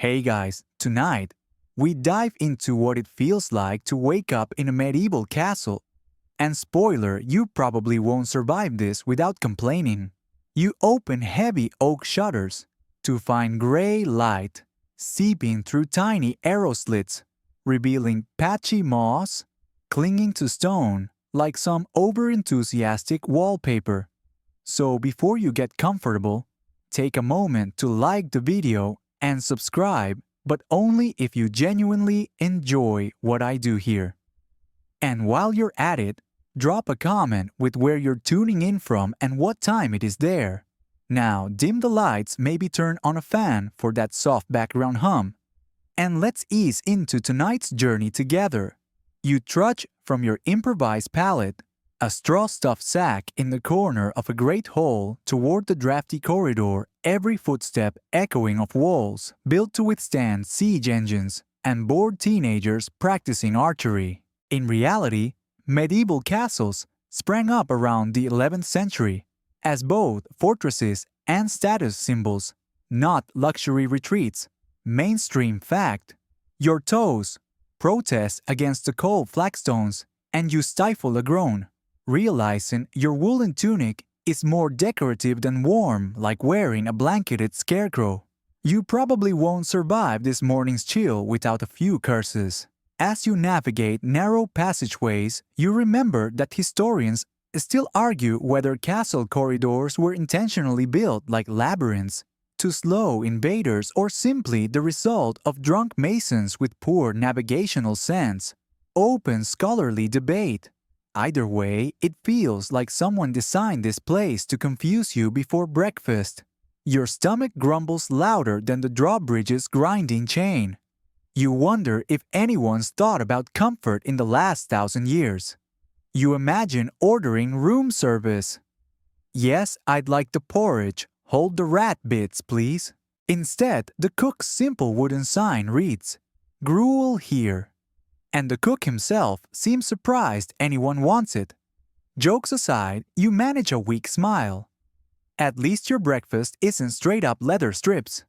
Hey guys, tonight we dive into what it feels like to wake up in a medieval castle. And spoiler, you probably won't survive this without complaining. You open heavy oak shutters to find gray light seeping through tiny arrow slits, revealing patchy moss clinging to stone like some over-enthusiastic wallpaper. So before you get comfortable, take a moment to like the video and subscribe, but only if you genuinely enjoy what I do here. And while you're at it, drop a comment with where you're tuning in from and what time it is there. Now dim the lights, maybe turn on a fan for that soft background hum. And let's ease into tonight's journey together. You trudge from your improvised pallet, a straw-stuffed sack in the corner of a great hall, toward the drafty corridor, every footstep echoing of walls built to withstand siege engines and bored teenagers practicing archery. In reality, medieval castles sprang up around the 11th century as both fortresses and status symbols, not luxury retreats. Mainstream fact. Your toes protest against the cold flagstones and you stifle a groan, realizing your woolen tunic is more decorative than warm, like wearing a blanketed scarecrow. You probably won't survive this morning's chill without a few curses. As you navigate narrow passageways, you remember that historians still argue whether castle corridors were intentionally built like labyrinths to slow invaders or simply the result of drunk masons with poor navigational sense. Open scholarly debate. Either way, it feels like someone designed this place to confuse you before breakfast. Your stomach grumbles louder than the drawbridge's grinding chain. You wonder if anyone's thought about comfort in the last 1,000 years. You imagine ordering room service. Yes, I'd like the porridge. Hold the rat bits, please. Instead, the cook's simple wooden sign reads, "Gruel here." And the cook himself seems surprised anyone wants it. Jokes aside, you manage a weak smile. At least your breakfast isn't straight-up leather strips.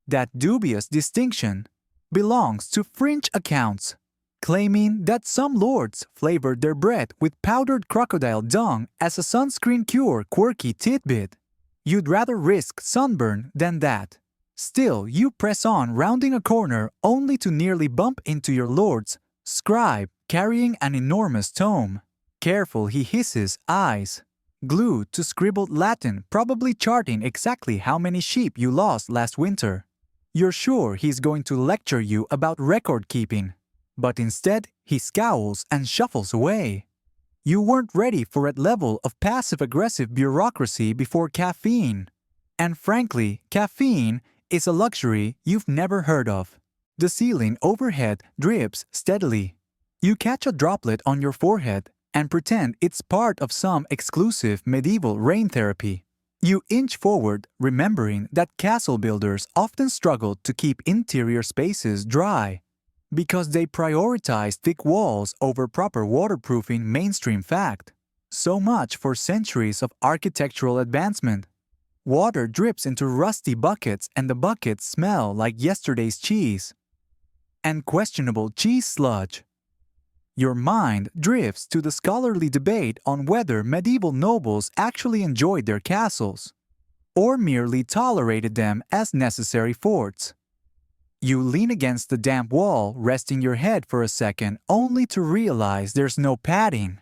That dubious distinction belongs to fringe accounts, claiming that some lords flavored their bread with powdered crocodile dung as a sunscreen cure quirky tidbit. You'd rather risk sunburn than that. Still, you press on, rounding a corner only to nearly bump into your lord's scribe carrying an enormous tome. Careful, he hisses, eyes glued to scribbled Latin, probably charting exactly how many sheep you lost last winter. You're sure he's going to lecture you about record keeping, but instead he scowls and shuffles away. You weren't ready for that level of passive-aggressive bureaucracy before caffeine. And frankly, caffeine is a luxury you've never heard of. The ceiling overhead drips steadily. You catch a droplet on your forehead and pretend it's part of some exclusive medieval rain therapy. You inch forward, remembering that castle builders often struggled to keep interior spaces dry because they prioritized thick walls over proper waterproofing. Mainstream fact. So much for centuries of architectural advancement. Water drips into rusty buckets and the buckets smell like yesterday's cheese and questionable cheese sludge. Your mind drifts to the scholarly debate on whether medieval nobles actually enjoyed their castles or merely tolerated them as necessary forts. You lean against the damp wall, resting your head for a second, only to realize there's no padding.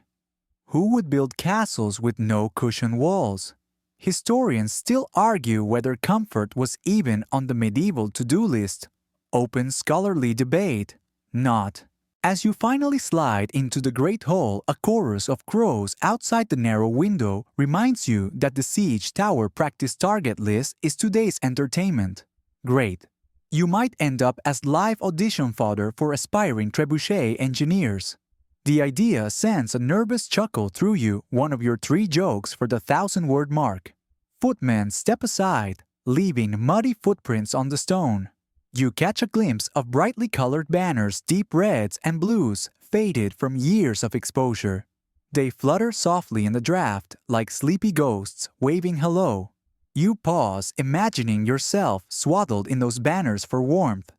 Who would build castles with no cushion walls? Historians still argue whether comfort was even on the medieval to-do list. Open scholarly debate. Not. As you finally slide into the great hall, a chorus of crows outside the narrow window reminds you that the siege tower practice target list is today's entertainment. Great. You might end up as live audition fodder for aspiring trebuchet engineers. The idea sends a nervous chuckle through you, one of your 3 jokes for the 1,000-word mark. Footmen step aside, leaving muddy footprints on the stone. You catch a glimpse of brightly colored banners, deep reds and blues, faded from years of exposure. They flutter softly in the draft like sleepy ghosts waving hello. You pause, imagining yourself swaddled in those banners for warmth.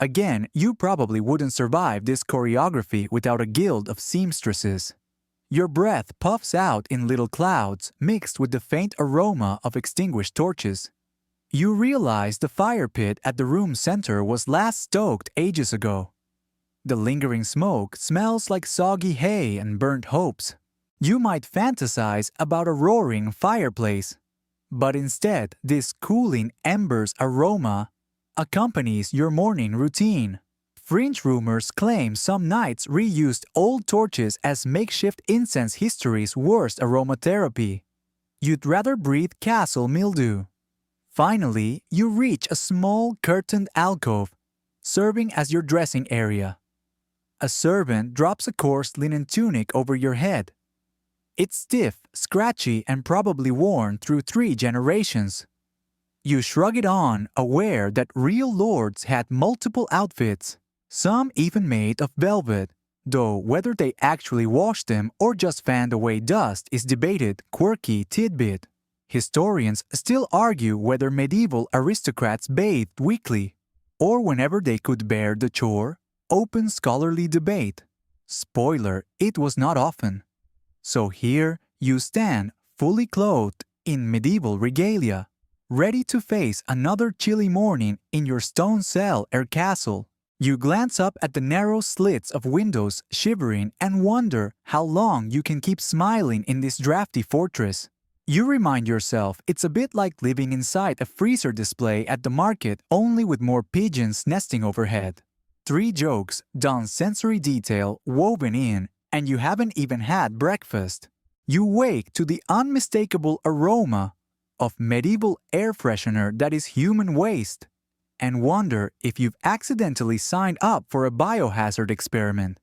Again, you probably wouldn't survive this choreography without a guild of seamstresses. Your breath puffs out in little clouds mixed with the faint aroma of extinguished torches. You realize the fire pit at the room's center was last stoked ages ago. The lingering smoke smells like soggy hay and burnt hopes. You might fantasize about a roaring fireplace, but instead this cooling embers aroma accompanies your morning routine. Fringe rumors claim some nights reused old torches as makeshift incense history's worst aromatherapy. You'd rather breathe castle mildew. Finally, you reach a small curtained alcove, serving as your dressing area. A servant drops a coarse linen tunic over your head. It's stiff, scratchy, and probably worn through 3 generations. You shrug it on, aware that real lords had multiple outfits, some even made of velvet, though whether they actually washed them or just fanned away dust is debated, quirky tidbit. Historians still argue whether medieval aristocrats bathed weekly, or whenever they could bear the chore. Open scholarly debate. Spoiler, it was not often. So here you stand, fully clothed in medieval regalia, ready to face another chilly morning in your stone cell or castle. You glance up at the narrow slits of windows, shivering, and wonder how long you can keep smiling in this drafty fortress. You remind yourself it's a bit like living inside a freezer display at the market, only with more pigeons nesting overhead. 3 jokes, done sensory detail woven in, and you haven't even had breakfast. You wake to the unmistakable aroma of medieval air freshener that is human waste, and wonder if you've accidentally signed up for a biohazard experiment.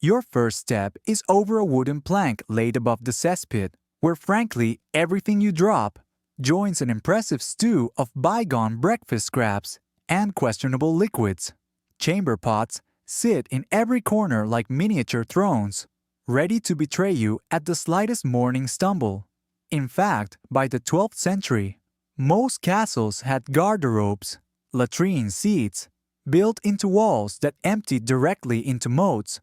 Your first step is over a wooden plank laid above the cesspit, where frankly everything you drop joins an impressive stew of bygone breakfast scraps and questionable liquids. Chamber pots sit in every corner like miniature thrones, ready to betray you at the slightest morning stumble. In fact, by the 12th century, most castles had garderobes, latrine seats, built into walls that emptied directly into moats,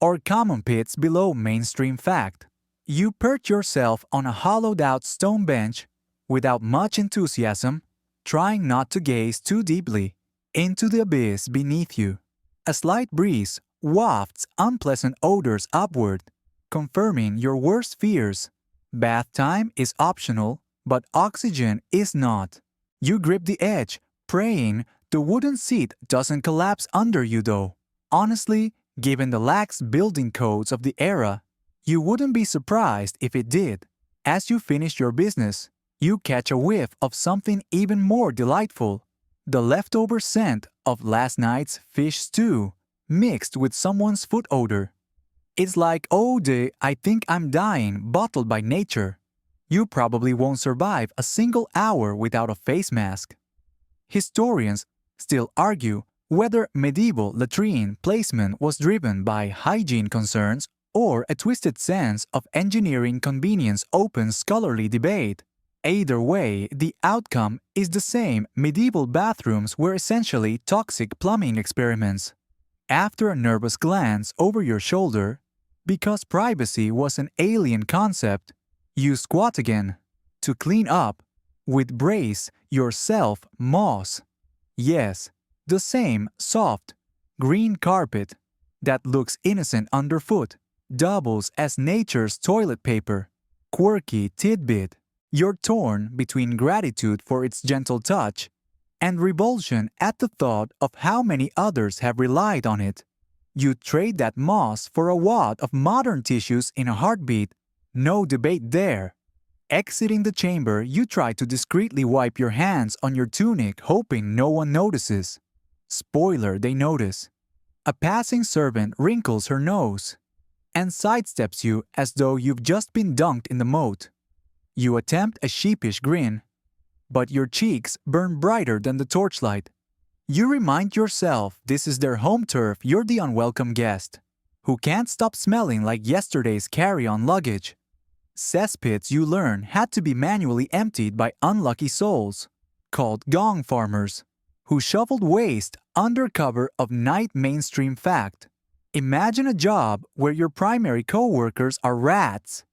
or common pits below mainstream fact. You perch yourself on a hollowed-out stone bench without much enthusiasm, trying not to gaze too deeply into the abyss beneath you. A slight breeze wafts unpleasant odors upward, confirming your worst fears. Bath time is optional, but oxygen is not. You grip the edge, praying the wooden seat doesn't collapse under you though. Honestly, given the lax building codes of the era, you wouldn't be surprised if it did. As you finish your business, you catch a whiff of something even more delightful. The leftover scent of last night's fish stew mixed with someone's foot odor. It's like "Oh, de I think I'm dying" bottled by nature. You probably won't survive a single hour without a face mask. Historians still argue whether medieval latrine placement was driven by hygiene concerns or a twisted sense of engineering convenience. Open scholarly debate. Either way, the outcome is the same. Medieval bathrooms were essentially toxic plumbing experiments. After a nervous glance over your shoulder, because privacy was an alien concept, you squat again to clean up with brace yourself moss. Yes, the same soft, green carpet that looks innocent underfoot doubles as nature's toilet paper. Quirky tidbit. You're torn between gratitude for its gentle touch and revulsion at the thought of how many others have relied on it. You trade that moss for a wad of modern tissues in a heartbeat. No debate there. Exiting the chamber, you try to discreetly wipe your hands on your tunic, hoping no one notices. Spoiler, they notice. A passing servant wrinkles her nose and sidesteps you as though you've just been dunked in the moat. You attempt a sheepish grin, but your cheeks burn brighter than the torchlight. You remind yourself this is their home turf. You're the unwelcome guest, who can't stop smelling like yesterday's carry-on luggage. Cesspits, you learn, had to be manually emptied by unlucky souls, called gong farmers, who shoveled waste under cover of night mainstream fact. Imagine a job where your primary co-workers are rats,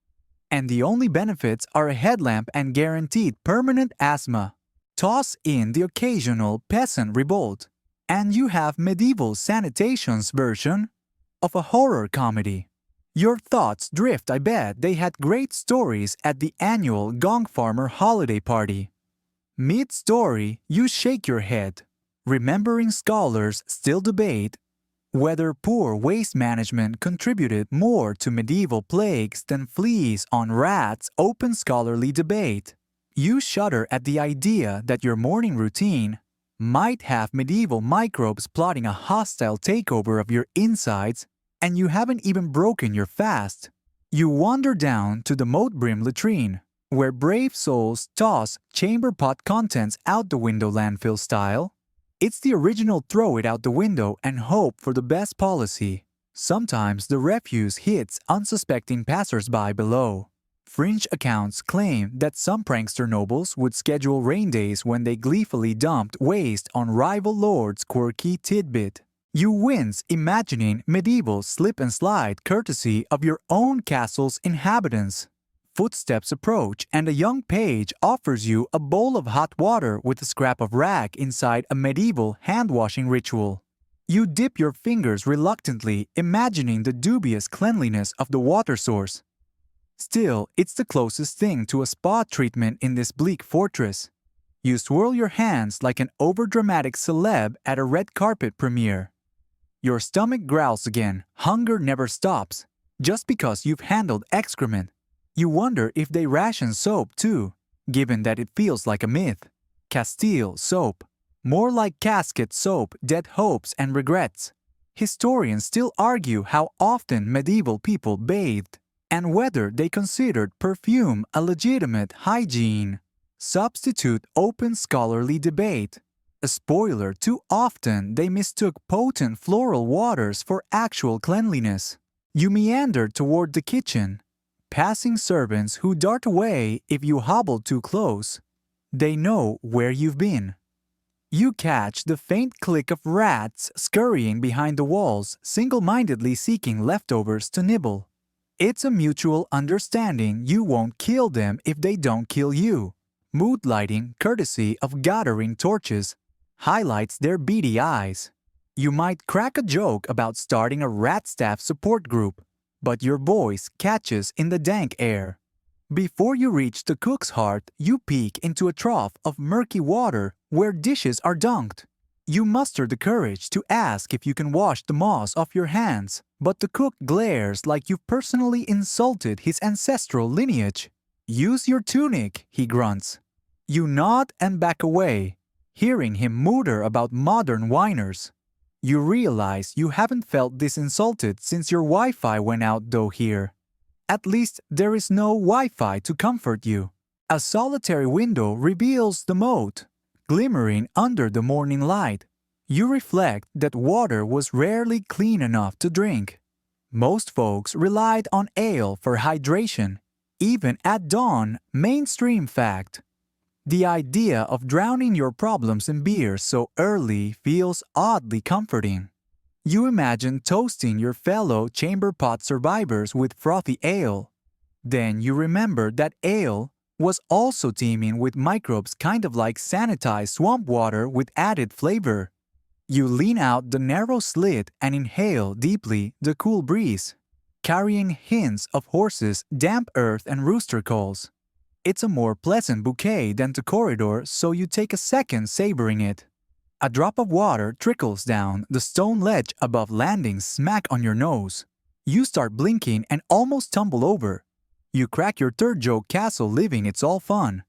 and the only benefits are a headlamp and guaranteed permanent asthma. Toss in the occasional peasant revolt, and you have medieval sanitation's version of a horror comedy. Your thoughts drift. I bet they had great stories at the annual Gong Farmer holiday party. Mid-story, you shake your head, remembering scholars still debate whether poor waste management contributed more to medieval plagues than fleas on rats. Open scholarly debate. You shudder at the idea that your morning routine might have medieval microbes plotting a hostile takeover of your insides, and you haven't even broken your fast. You wander down to the moat-brim latrine, where brave souls toss chamber pot contents out the window landfill style. It's the original throw it out the window and hope for the best policy. Sometimes the refuse hits unsuspecting passers-by below. Fringe accounts claim that some prankster nobles would schedule rain days when they gleefully dumped waste on rival lords' quirky tidbit. You wince imagining medieval slip and slide courtesy of your own castle's inhabitants. Footsteps approach and a young page offers you a bowl of hot water with a scrap of rag inside a medieval hand-washing ritual. You dip your fingers reluctantly, imagining the dubious cleanliness of the water source. Still, it's the closest thing to a spa treatment in this bleak fortress. You swirl your hands like an overdramatic celeb at a red carpet premiere. Your stomach growls again. Hunger never stops, just because you've handled excrement. You wonder if they ration soap too, given that it feels like a myth. Castile soap. More like casket soap, dead hopes and regrets. Historians still argue how often medieval people bathed, and whether they considered perfume a legitimate hygiene. Substitute open scholarly debate. A spoiler, too often they mistook potent floral waters for actual cleanliness. You meander toward the kitchen, passing servants who dart away if you hobble too close. They know where you've been. You catch the faint click of rats scurrying behind the walls, single-mindedly seeking leftovers to nibble. It's a mutual understanding you won't kill them if they don't kill you. Mood lighting, courtesy of gathering torches, highlights their beady eyes. You might crack a joke about starting a rat staff support group, but your voice catches in the dank air. Before you reach the cook's hearth, you peek into a trough of murky water where dishes are dunked. You muster the courage to ask if you can wash the moss off your hands, but the cook glares like you've personally insulted his ancestral lineage. "Use your tunic," he grunts. You nod and back away, hearing him mutter about modern whiners. You realize you haven't felt this insulted since your Wi-Fi went out though here. At least there is no Wi-Fi to comfort you. A solitary window reveals the moat, glimmering under the morning light. You reflect that water was rarely clean enough to drink. Most folks relied on ale for hydration, even at dawn. Mainstream fact. The idea of drowning your problems in beer so early feels oddly comforting. You imagine toasting your fellow chamber pot survivors with frothy ale. Then you remember that ale was also teeming with microbes, kind of like sanitized swamp water with added flavor. You lean out the narrow slit and inhale deeply the cool breeze, carrying hints of horses, damp earth, and rooster calls. It's a more pleasant bouquet than the corridor, so you take a second savoring it. A drop of water trickles down the stone ledge above, landing smack on your nose. You start blinking and almost tumble over. You crack your third joke, castle living, it's all fun.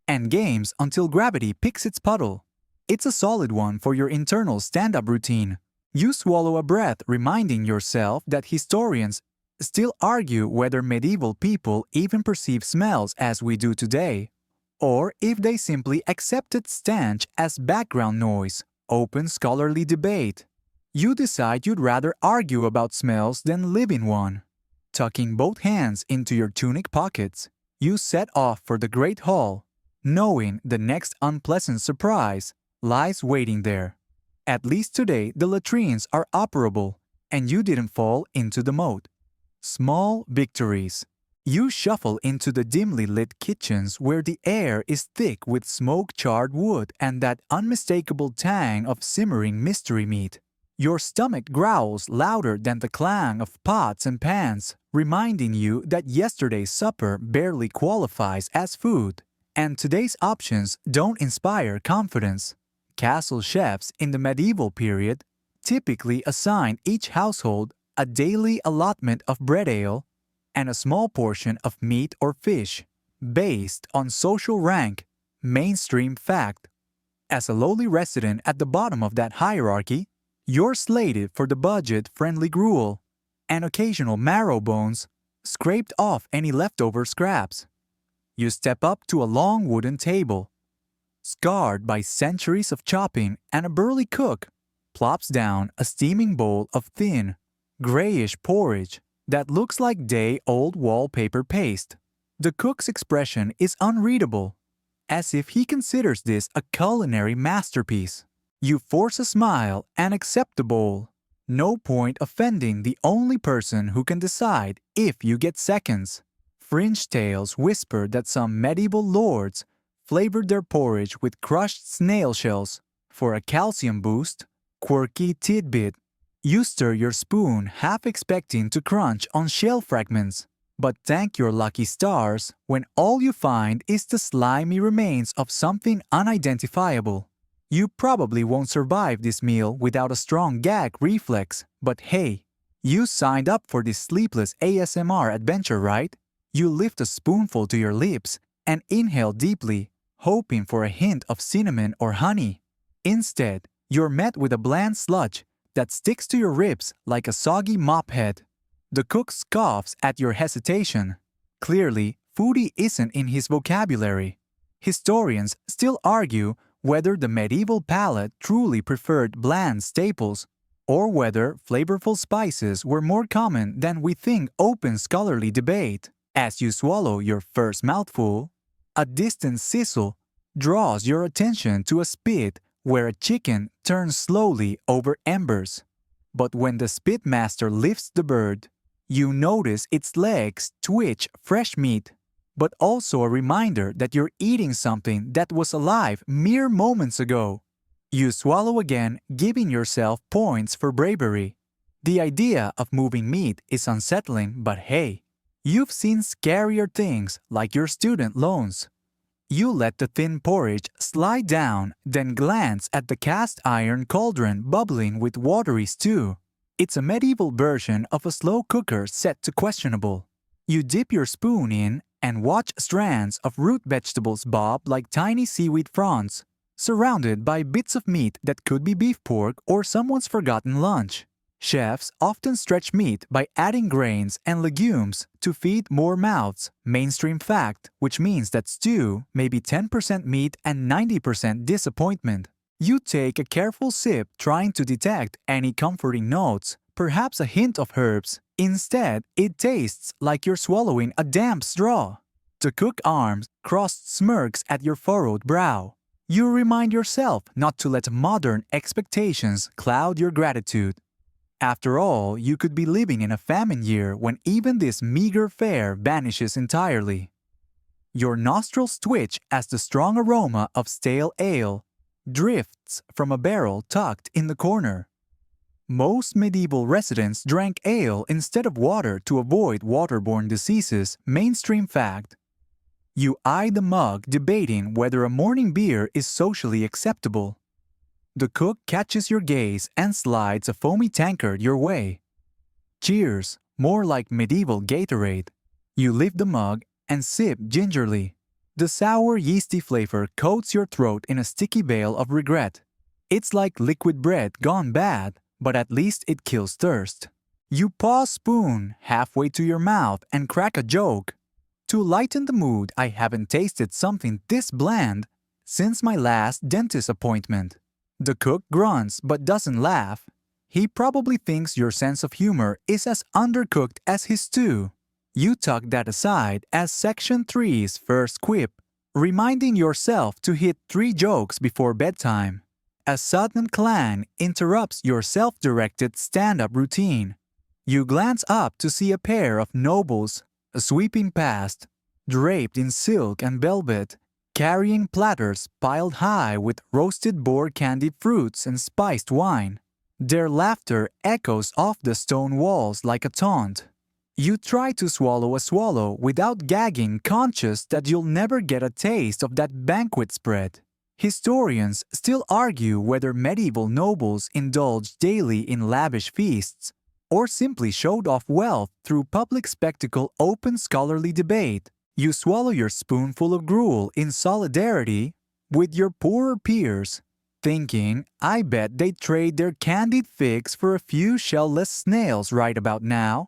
And games until gravity picks its puddle. It's a solid one for your internal stand-up routine. You swallow a breath, reminding yourself that historians still argue whether medieval people even perceive smells as we do today, or if they simply accepted stench as background noise. Open scholarly debate. You decide you'd rather argue about smells than live in one. Tucking both hands into your tunic pockets, you set off for the Great Hall, knowing the next unpleasant surprise lies waiting there. At least today the latrines are operable and you didn't fall into the moat. Small victories. You shuffle into the dimly lit kitchens where the air is thick with smoke-charred wood and that unmistakable tang of simmering mystery meat. Your stomach growls louder than the clang of pots and pans, reminding you that yesterday's supper barely qualifies as food, and today's options don't inspire confidence. Castle chefs in the medieval period typically assigned each household a daily allotment of bread ale and a small portion of meat or fish, based on social rank, mainstream fact. As a lowly resident at the bottom of that hierarchy, you're slated for the budget-friendly gruel and occasional marrow bones scraped off any leftover scraps. You step up to a long wooden table, scarred by centuries of chopping, and a burly cook plops down a steaming bowl of thin, grayish porridge that looks like day-old wallpaper paste. The cook's expression is unreadable, as if he considers this a culinary masterpiece. You force a smile and accept the bowl. No point offending the only person who can decide if you get seconds. Fringe tales whisper that some medieval lords flavored their porridge with crushed snail shells for a calcium boost. Quirky tidbit. You stir your spoon half expecting to crunch on shell fragments, but thank your lucky stars when all you find is the slimy remains of something unidentifiable. You probably won't survive this meal without a strong gag reflex, but hey, you signed up for this sleepless ASMR adventure, right? You lift a spoonful to your lips and inhale deeply, hoping for a hint of cinnamon or honey. Instead, you're met with a bland sludge that sticks to your ribs like a soggy mop head. The cook scoffs at your hesitation. Clearly, foodie isn't in his vocabulary. Historians still argue whether the medieval palate truly preferred bland staples, or whether flavorful spices were more common than we think. Open scholarly debate. As you swallow your first mouthful, a distant sizzle draws your attention to a spit where a chicken turns slowly over embers. But when the spitmaster lifts the bird, you notice its legs twitch fresh meat, but also a reminder that you're eating something that was alive mere moments ago. You swallow again, giving yourself points for bravery. The idea of moving meat is unsettling, but hey, you've seen scarier things like your student loans. You let the thin porridge slide down, then glance at the cast iron cauldron bubbling with watery stew. It's a medieval version of a slow cooker set to questionable. You dip your spoon in and watch strands of root vegetables bob like tiny seaweed fronds, surrounded by bits of meat that could be beef pork or someone's forgotten lunch. Chefs often stretch meat by adding grains and legumes to feed more mouths, mainstream fact, which means that stew may be 10% meat and 90% disappointment. You take a careful sip trying to detect any comforting notes, perhaps a hint of herbs. Instead, it tastes like you're swallowing a damp straw. The cook arms crossed smirks at your furrowed brow. You remind yourself not to let modern expectations cloud your gratitude. After all, you could be living in a famine year when even this meager fare vanishes entirely. Your nostrils twitch as the strong aroma of stale ale drifts from a barrel tucked in the corner. Most medieval residents drank ale instead of water to avoid waterborne diseases, mainstream fact. You eye the mug debating whether a morning beer is socially acceptable. The cook catches your gaze and slides a foamy tankard your way. Cheers, more like medieval Gatorade. You lift the mug and sip gingerly. The sour, yeasty flavor coats your throat in a sticky veil of regret. It's like liquid bread gone bad, but at least it kills thirst. You pause spoon halfway to your mouth and crack a joke. To lighten the mood, I haven't tasted something this bland since my last dentist appointment. The cook grunts but doesn't laugh. He probably thinks your sense of humor is as undercooked as his stew. You tuck that aside as Section 3's first quip, reminding yourself to hit 3 jokes before bedtime. A sudden clang interrupts your self-directed stand-up routine. You glance up to see a pair of nobles sweeping past, draped in silk and velvet, carrying platters piled high with roasted boar candied fruits and spiced wine. Their laughter echoes off the stone walls like a taunt. You try to swallow a swallow without gagging, conscious that you'll never get a taste of that banquet spread. Historians still argue whether medieval nobles indulged daily in lavish feasts or simply showed off wealth through public spectacle. Open scholarly debate. You swallow your spoonful of gruel in solidarity with your poorer peers, thinking, I bet they'd trade their candied figs for a few shell-less snails right about now.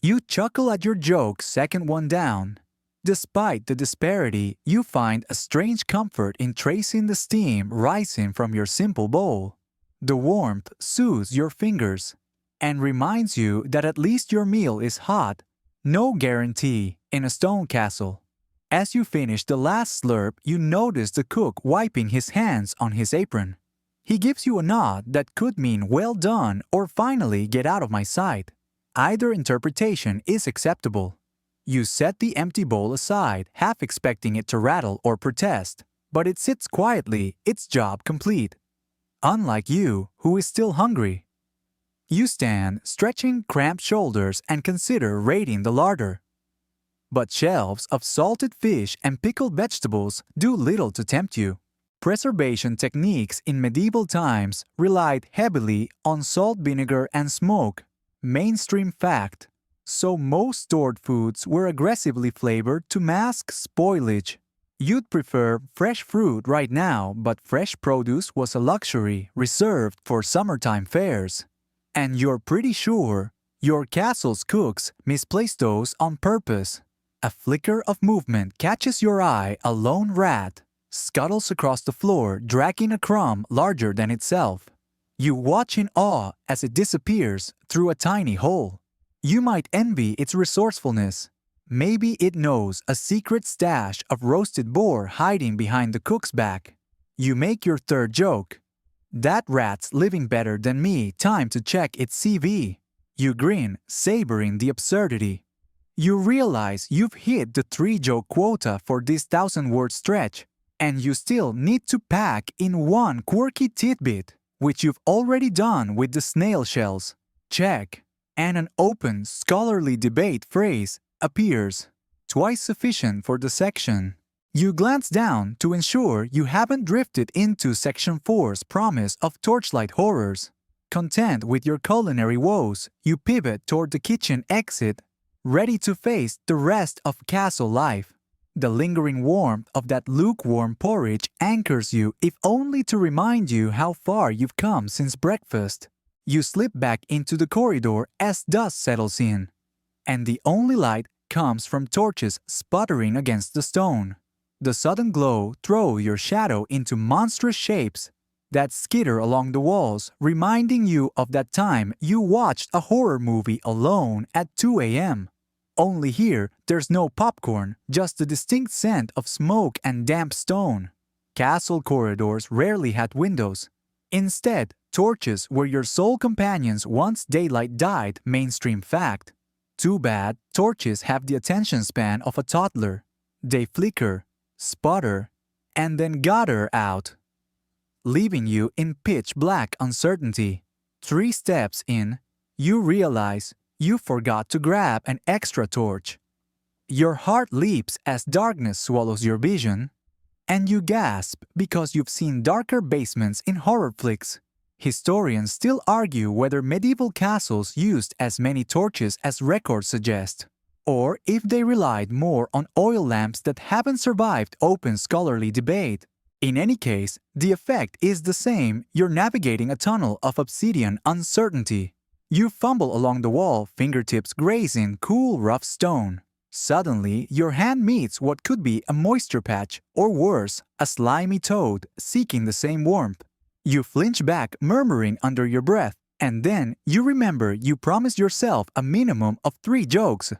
You chuckle at your joke second one down. Despite the disparity, you find a strange comfort in tracing the steam rising from your simple bowl. The warmth soothes your fingers and reminds you that at least your meal is hot. No guarantee in a stone castle. As you finish the last slurp, you notice the cook wiping his hands on his apron. He gives you a nod that could mean well done or finally get out of my sight. Either interpretation is acceptable. You set the empty bowl aside, half expecting it to rattle or protest, but it sits quietly, its job complete. Unlike you, who is still hungry. You stand, stretching cramped shoulders and consider raiding the larder. But shelves of salted fish and pickled vegetables do little to tempt you. Preservation techniques in medieval times relied heavily on salt, vinegar, and smoke. Mainstream fact. So most stored foods were aggressively flavored to mask spoilage. You'd prefer fresh fruit right now, but fresh produce was a luxury reserved for summertime fairs. And you're pretty sure your castle's cooks misplaced those on purpose. A flicker of movement catches your eye. A lone rat scuttles across the floor, dragging a crumb larger than itself. You watch in awe as it disappears through a tiny hole. You might envy its resourcefulness. Maybe it knows a secret stash of roasted boar hiding behind the cook's back. You make your third joke. That rat's living better than me, time to check its CV. You grin, savoring the absurdity. You realize you've hit the 3-joke quota for this 1,000-word stretch, and you still need to pack in one quirky tidbit, which you've already done with the snail shells. Check. And an open, scholarly debate phrase appears, twice sufficient for the section. You glance down to ensure you haven't drifted into Section 4's promise of torchlight horrors. Content with your culinary woes, you pivot toward the kitchen exit, ready to face the rest of castle life. The lingering warmth of that lukewarm porridge anchors you, if only to remind you how far you've come since breakfast. You slip back into the corridor as dusk settles in, and the only light comes from torches sputtering against the stone. The sudden glow throws your shadow into monstrous shapes that skitter along the walls, reminding you of that time you watched a horror movie alone at 2 a.m. Only here, there's no popcorn, just the distinct scent of smoke and damp stone. Castle corridors rarely had windows. Instead, torches were your sole companions once daylight died. Mainstream fact. Too bad, torches have the attention span of a toddler. They flicker, sputter, and then gutter out, leaving you in pitch black uncertainty. 3 steps in, you realize you forgot to grab an extra torch. Your heart leaps as darkness swallows your vision, and you gasp because you've seen darker basements in horror flicks. Historians still argue whether medieval castles used as many torches as records suggest, or if they relied more on oil lamps that haven't survived open scholarly debate. In any case, the effect is the same. You're navigating a tunnel of obsidian uncertainty. You fumble along the wall, fingertips grazing cool, rough stone. Suddenly, your hand meets what could be a moisture patch, or worse, a slimy toad seeking the same warmth. You flinch back, murmuring under your breath, And then you remember you promised yourself a minimum of 3 jokes.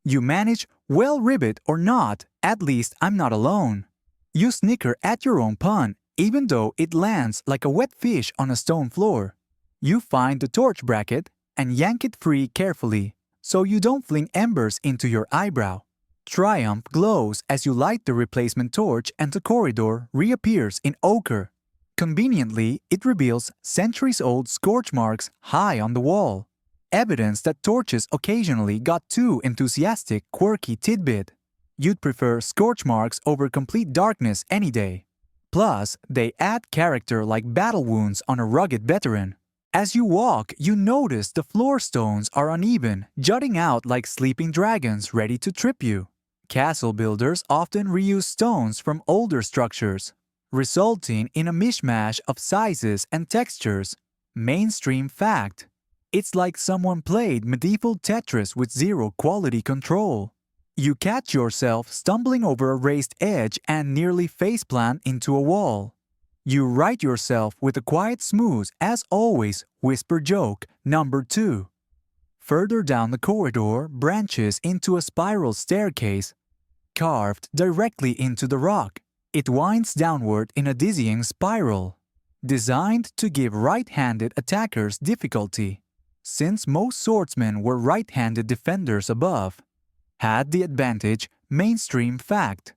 You manage, well, ribbit or not, at least I'm not alone. You snicker at your own pun, even though it lands like a wet fish on a stone floor. You find the torch bracket and yank it free carefully, so you don't fling embers into your eyebrow. Triumph glows as you light the replacement torch and the corridor reappears in ochre. Conveniently, it reveals centuries-old scorch marks high on the wall. Evidence that torches occasionally got too enthusiastic, quirky tidbit. You'd prefer scorch marks over complete darkness any day. Plus, they add character like battle wounds on a rugged veteran. As you walk, you notice the floor stones are uneven, jutting out like sleeping dragons ready to trip you. Castle builders often reuse stones from older structures, resulting in a mishmash of sizes and textures. Mainstream fact. It's like someone played medieval Tetris with zero quality control. You catch yourself stumbling over a raised edge and nearly faceplant into a wall. You right yourself with a quiet smooth, as always, whisper joke number 2. Further down the corridor branches into a spiral staircase, carved directly into the rock. It winds downward in a dizzying spiral, designed to give right-handed attackers difficulty, since most swordsmen were right-handed defenders above. Had the advantage, mainstream fact.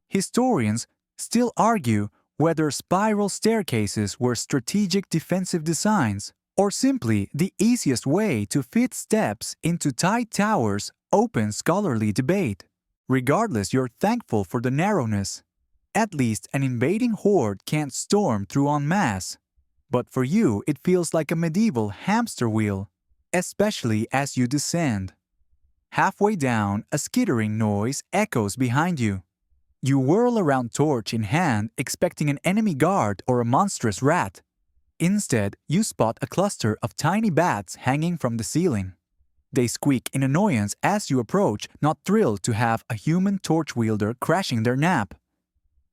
Historians still argue whether spiral staircases were strategic defensive designs or simply the easiest way to fit steps into tight towers. Open scholarly debate. Regardless, you're thankful for the narrowness. At least an invading horde can't storm through en masse. But for you, it feels like a medieval hamster wheel, especially as you descend. Halfway down, a skittering noise echoes behind you. You whirl around torch in hand, expecting an enemy guard or a monstrous rat. Instead, you spot a cluster of tiny bats hanging from the ceiling. They squeak in annoyance as you approach, not thrilled to have a human torch wielder crashing their nap.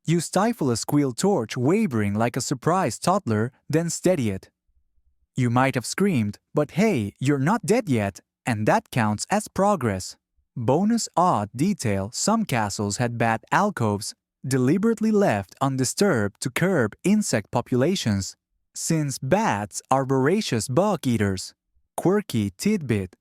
You stifle a squeal torch wavering like a surprised toddler, then steady it. You might have screamed, but hey, you're not dead yet, and that counts as progress. Bonus odd detail: some castles had bat alcoves, deliberately left undisturbed to curb insect populations, since bats are voracious bug eaters. Quirky tidbit.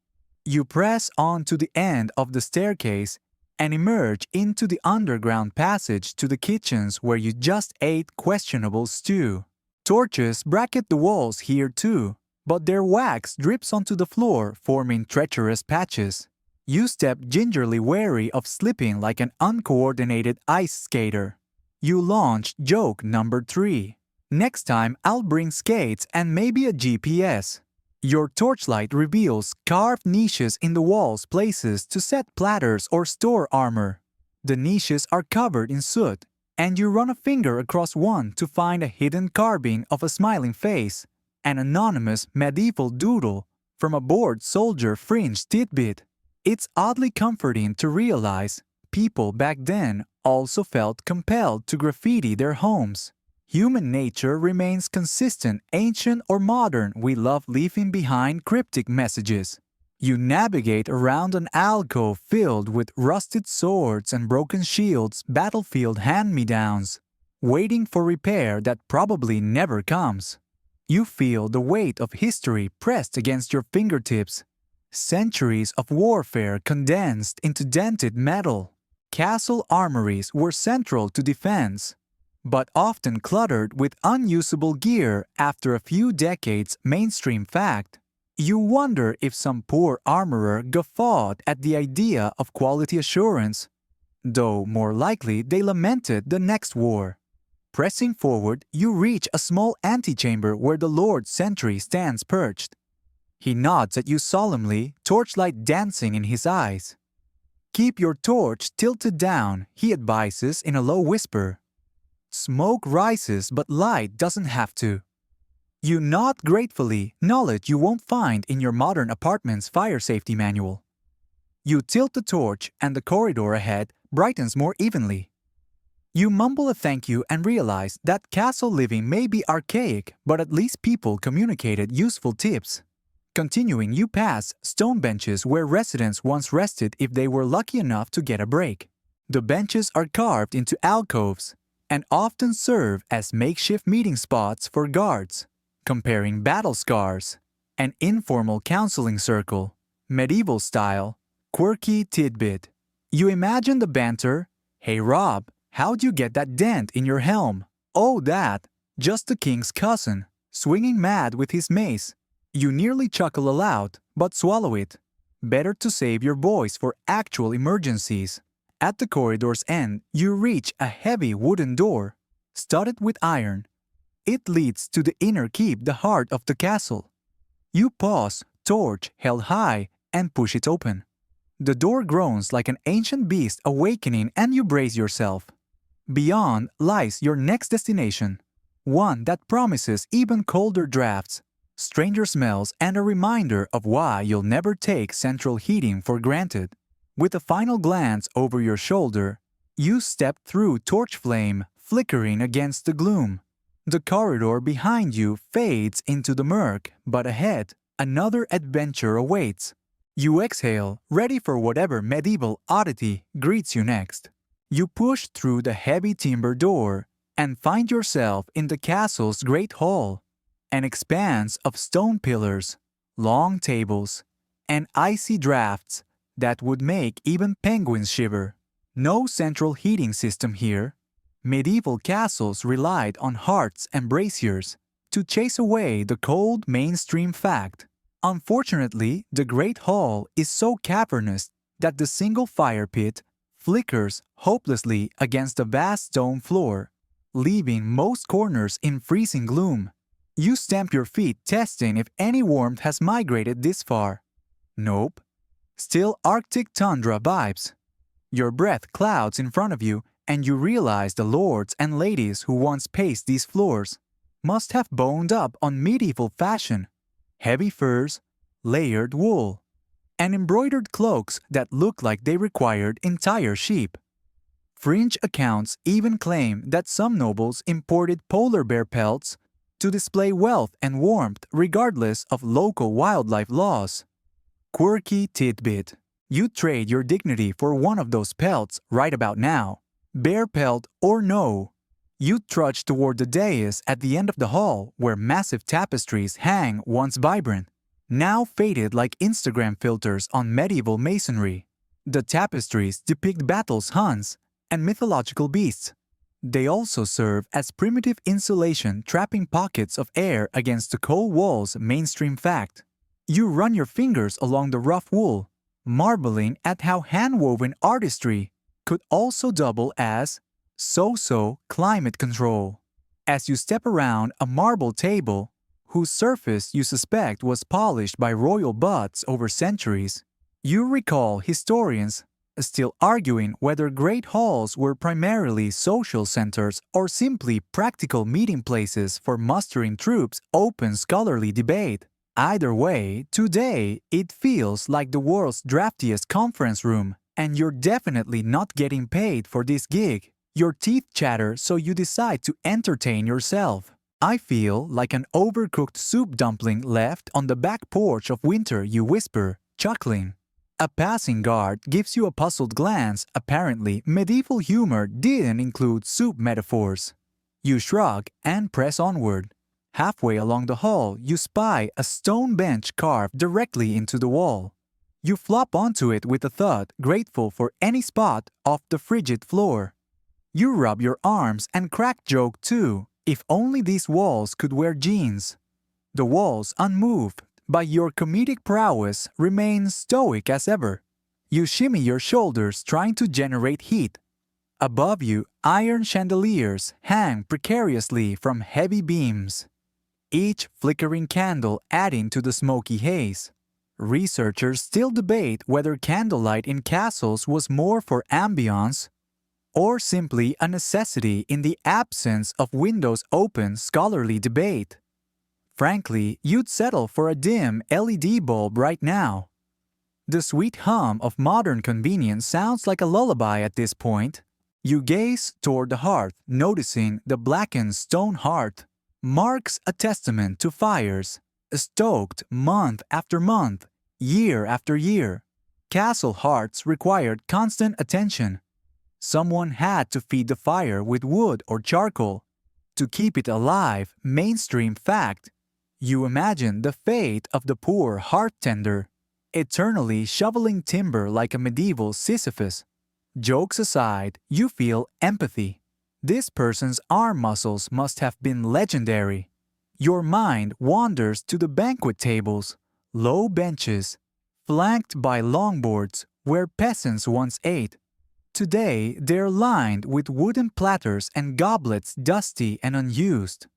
You press on to the end of the staircase and emerge into the underground passage to the kitchens where you just ate questionable stew. Torches bracket the walls here too, but their wax drips onto the floor, forming treacherous patches. You step gingerly, wary of slipping like an uncoordinated ice skater. You launch joke number 3. Next time I'll bring skates and maybe a GPS. Your torchlight reveals carved niches in the walls, places to set platters or store armor. The niches are covered in soot, and you run a finger across one to find a hidden carving of a smiling face, an anonymous medieval doodle from a bored soldier. Fringe tidbit. It's oddly comforting to realize people back then also felt compelled to graffiti their homes. Human nature remains consistent, ancient or modern. We love leaving behind cryptic messages. You navigate around an alcove filled with rusted swords and broken shields, battlefield hand-me-downs, waiting for repair that probably never comes. You feel the weight of history pressed against your fingertips. Centuries of warfare condensed into dented metal. Castle armories were central to defense, but often cluttered with unusable gear after a few decades. Mainstream fact. You wonder if some poor armorer guffawed at the idea of quality assurance, though more likely they lamented the next war. Pressing forward, you reach a small antechamber where the Lord Sentry stands perched. He nods at you solemnly, torchlight dancing in his eyes. Keep your torch tilted down, he advises in a low whisper. Smoke rises, but light doesn't have to. You nod gratefully, knowledge you won't find in your modern apartment's fire safety manual. You tilt the torch and the corridor ahead brightens more evenly. You mumble a thank you and realize that castle living may be archaic, but at least people communicated useful tips. Continuing, you pass stone benches where residents once rested if they were lucky enough to get a break. The benches are carved into alcoves and often serve as makeshift meeting spots for guards, comparing battle scars. An informal counseling circle, medieval style, quirky tidbit. You imagine the banter, "Hey Rob, how'd you get that dent in your helm?" "Oh, that, just the king's cousin, swinging mad with his mace." You nearly chuckle aloud, but swallow it. Better to save your voice for actual emergencies. At the corridor's end, you reach a heavy wooden door, studded with iron. It leads to the inner keep, the heart of the castle. You pause, torch held high, and push it open. The door groans like an ancient beast awakening, and you brace yourself. Beyond lies your next destination, one that promises even colder drafts, stranger smells, and a reminder of why you'll never take central heating for granted. With a final glance over your shoulder, you step through torch flame flickering against the gloom. The corridor behind you fades into the murk, but ahead, another adventure awaits. You exhale, ready for whatever medieval oddity greets you next. You push through the heavy timber door and find yourself in the castle's great hall, an expanse of stone pillars, long tables, and icy drafts that would make even penguins shiver. No central heating system here. Medieval castles relied on hearths and braziers to chase away the cold mainstream fact. Unfortunately, the Great Hall is so cavernous that the single fire pit flickers hopelessly against the vast stone floor, leaving most corners in freezing gloom. You stamp your feet, testing if any warmth has migrated this far. Nope. Still Arctic tundra vibes. Your breath clouds in front of you, and you realize the lords and ladies who once paced these floors must have boned up on medieval fashion. Heavy furs, layered wool, and embroidered cloaks that look like they required entire sheep. Fringe accounts even claim that some nobles imported polar bear pelts to display wealth and warmth regardless of local wildlife laws. Quirky tidbit. You trade your dignity for one of those pelts right about now. Bear pelt or no. You trudge toward the dais at the end of the hall where massive tapestries hang, once vibrant, now faded like Instagram filters on medieval masonry. The tapestries depict battles, hunts, and mythological beasts. They also serve as primitive insulation, trapping pockets of air against the cold walls' mainstream fact. You run your fingers along the rough wool, marveling at how hand-woven artistry could also double as so-so climate control. As you step around a marble table, whose surface you suspect was polished by royal butts over centuries, you recall historians still arguing whether great halls were primarily social centers or simply practical meeting places for mustering troops. Open scholarly debate. Either way, today it feels like the world's draftiest conference room, and you're definitely not getting paid for this gig. Your teeth chatter, so you decide to entertain yourself. I feel like an overcooked soup dumpling left on the back porch of winter, you whisper, chuckling. A passing guard gives you a puzzled glance. Apparently, medieval humor didn't include soup metaphors. You shrug and press onward. Halfway along the hall, you spy a stone bench carved directly into the wall. You flop onto it with a thud, grateful for any spot off the frigid floor. You rub your arms and crack joke too. If only these walls could wear jeans. The walls, unmoved by your comedic prowess, remain stoic as ever. You shimmy your shoulders, trying to generate heat. Above you, iron chandeliers hang precariously from heavy beams, each flickering candle adding to the smoky haze. Researchers still debate whether candlelight in castles was more for ambiance or simply a necessity in the absence of windows. Open scholarly debate. Frankly, you'd settle for a dim LED bulb right now. The sweet hum of modern convenience sounds like a lullaby at this point. You gaze toward the hearth, noticing the blackened stone hearth marks a testament to fires, stoked month after month, year after year. Castle hearts required constant attention. Someone had to feed the fire with wood or charcoal. To keep it alive, mainstream fact. You imagine the fate of the poor hearth tender, eternally shoveling timber like a medieval Sisyphus. Jokes aside, you feel empathy. This person's arm muscles must have been legendary. Your mind wanders to the banquet tables, low benches, flanked by longboards where peasants once ate. Today, they're lined with wooden platters and goblets dusty and unused.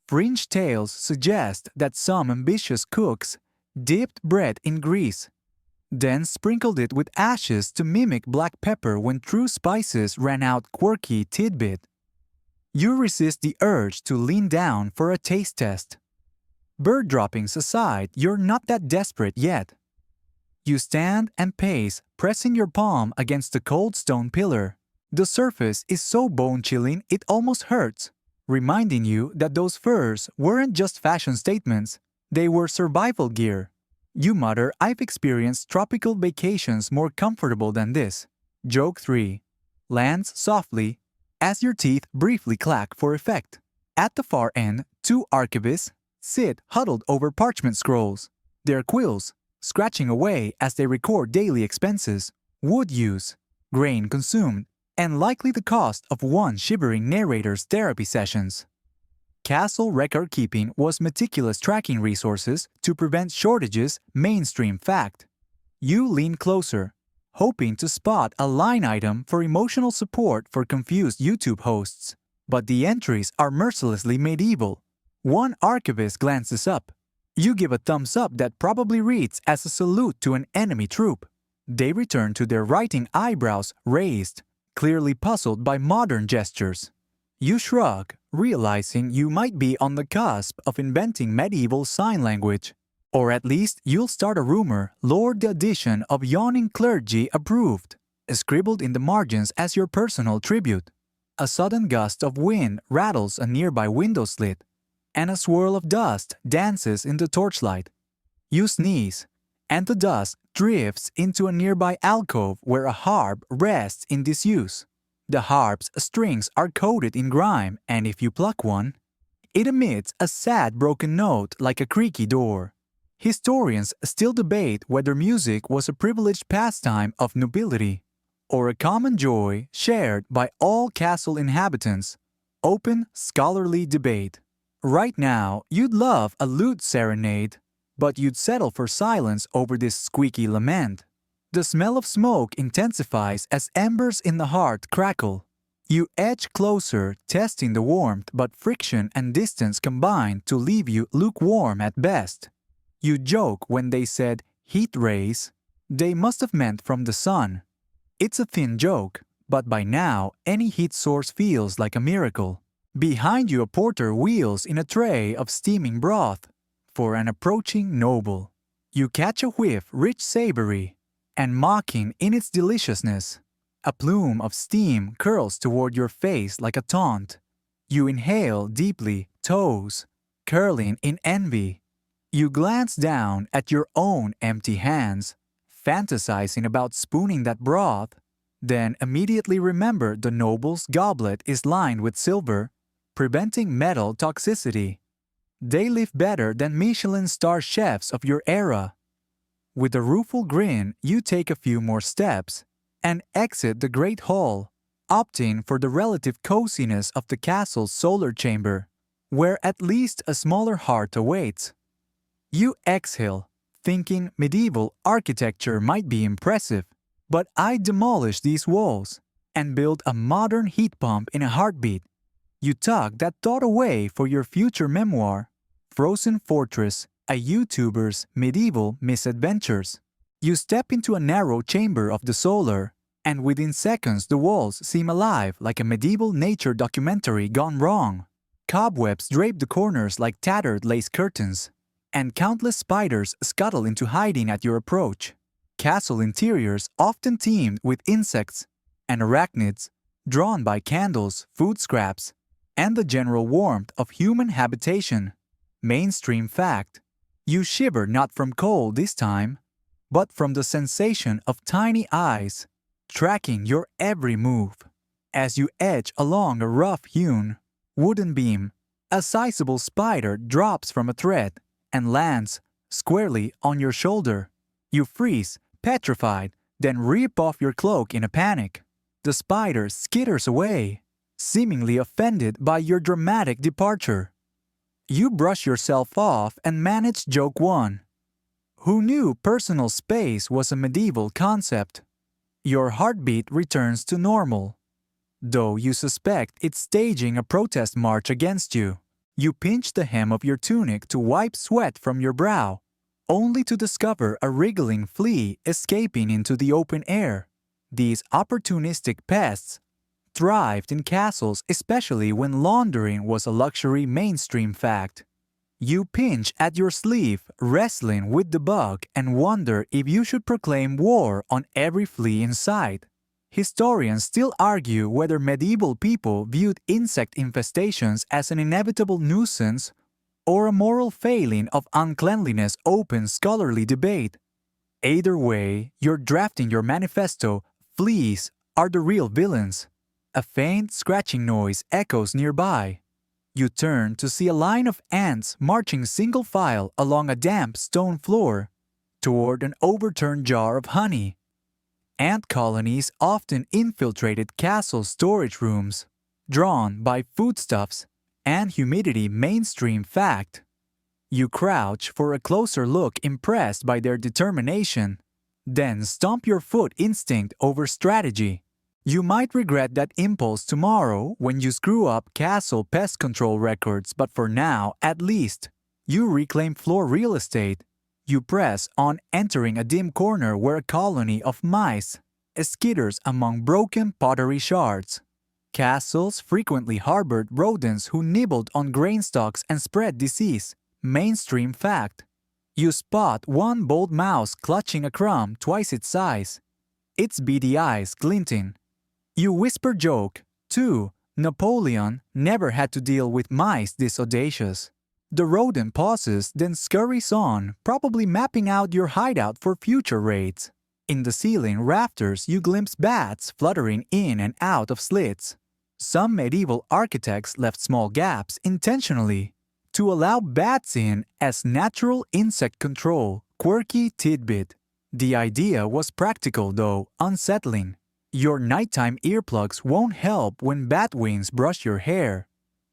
Fringe tales suggest that some ambitious cooks dipped bread in grease, then sprinkled it with ashes to mimic black pepper when true spices ran out. Quirky tidbit. You resist the urge to lean down for a taste test. Bird droppings aside, you're not that desperate yet. You stand and pace, pressing your palm against the cold stone pillar. The surface is so bone-chilling it almost hurts, reminding you that those furs weren't just fashion statements, they were survival gear. You mutter, I've experienced tropical vacations more comfortable than this. Joke 3. Lands softly as your teeth briefly clack for effect. At the far end, two archivists sit huddled over parchment scrolls, their quills scratching away as they record daily expenses, wood use, grain consumed, and likely the cost of one shivering narrator's therapy sessions. Castle record-keeping was meticulous tracking resources to prevent shortages. Mainstream fact. You lean closer, hoping to spot a line item for emotional support for confused YouTube hosts. But the entries are mercilessly medieval. One archivist glances up. You give a thumbs up that probably reads as a salute to an enemy troop. They return to their writing, eyebrows raised, clearly puzzled by modern gestures. You shrug, realizing you might be on the cusp of inventing medieval sign language. Or at least you'll start a rumor, Lord the addition of yawning clergy approved, scribbled in the margins as your personal tribute. A sudden gust of wind rattles a nearby window slit, and a swirl of dust dances in the torchlight. You sneeze, and the dust drifts into a nearby alcove where a harp rests in disuse. The harp's strings are coated in grime, and if you pluck one, it emits a sad broken note like a creaky door. Historians still debate whether music was a privileged pastime of nobility, or a common joy shared by all castle inhabitants. Open, scholarly debate. Right now, you'd love a lute serenade, but you'd settle for silence over this squeaky lament. The smell of smoke intensifies as embers in the hearth crackle. You edge closer, testing the warmth, but friction and distance combine to leave you lukewarm at best. You joke when they said heat rays. They must have meant from the sun. It's a thin joke, but by now any heat source feels like a miracle. Behind you a porter wheels in a tray of steaming broth for an approaching noble. You catch a whiff rich savory and mocking in its deliciousness. A plume of steam curls toward your face like a taunt. You inhale deeply, toes curling in envy. You glance down at your own empty hands, fantasizing about spooning that broth, then immediately remember the noble's goblet is lined with silver, preventing metal toxicity. They live better than Michelin star chefs of your era. With a rueful grin, you take a few more steps and exit the great hall, opting for the relative coziness of the castle's solar chamber, where at least a smaller hearth awaits. You exhale, thinking medieval architecture might be impressive, but I'd demolish these walls and build a modern heat pump in a heartbeat. You tuck that thought away for your future memoir, Frozen Fortress, a YouTuber's medieval misadventures. You step into a narrow chamber of the solar, and within seconds the walls seem alive like a medieval nature documentary gone wrong. Cobwebs drape the corners like tattered lace curtains, and countless spiders scuttle into hiding at your approach. Castle interiors often teemed with insects and arachnids, drawn by candles, food scraps, and the general warmth of human habitation. Mainstream fact. You shiver not from cold this time, but from the sensation of tiny eyes tracking your every move. As you edge along a rough-hewn wooden beam, a sizable spider drops from a thread and lands squarely on your shoulder. You freeze, petrified, then rip off your cloak in a panic. The spider skitters away, seemingly offended by your dramatic departure. You brush yourself off and manage joke one. Who knew personal space was a medieval concept? Your heartbeat returns to normal, though you suspect it's staging a protest march against you. You pinch the hem of your tunic to wipe sweat from your brow, only to discover a wriggling flea escaping into the open air. These opportunistic pests thrived in castles, especially when laundering was a luxury mainstream fact. You pinch at your sleeve, wrestling with the bug, and wonder if you should proclaim war on every flea in sight. Historians still argue whether medieval people viewed insect infestations as an inevitable nuisance or a moral failing of uncleanliness. Open scholarly debate. Either way, you're drafting your manifesto. Fleas are the real villains. A faint scratching noise echoes nearby. You turn to see a line of ants marching single file along a damp stone floor toward an overturned jar of honey. Ant colonies often infiltrated castle storage rooms, drawn by foodstuffs and humidity. Mainstream fact. You crouch for a closer look, impressed by their determination, then stomp your foot. Instinct over strategy. You might regret that impulse tomorrow when you screw up castle pest control records, but for now, at least, you reclaim floor real estate. You press on, entering a dim corner where a colony of mice skitters among broken pottery shards. Castles frequently harbored rodents who nibbled on grain stalks and spread disease. Mainstream fact. You spot one bold mouse clutching a crumb twice its size, its beady eyes glinting. You whisper joke, too. Napoleon never had to deal with mice this audacious. The rodent pauses, then scurries on, probably mapping out your hideout for future raids. In the ceiling rafters, you glimpse bats fluttering in and out of slits. Some medieval architects left small gaps intentionally to allow bats in as natural insect control. Quirky tidbit. The idea was practical, though unsettling. Your nighttime earplugs won't help when bat wings brush your hair.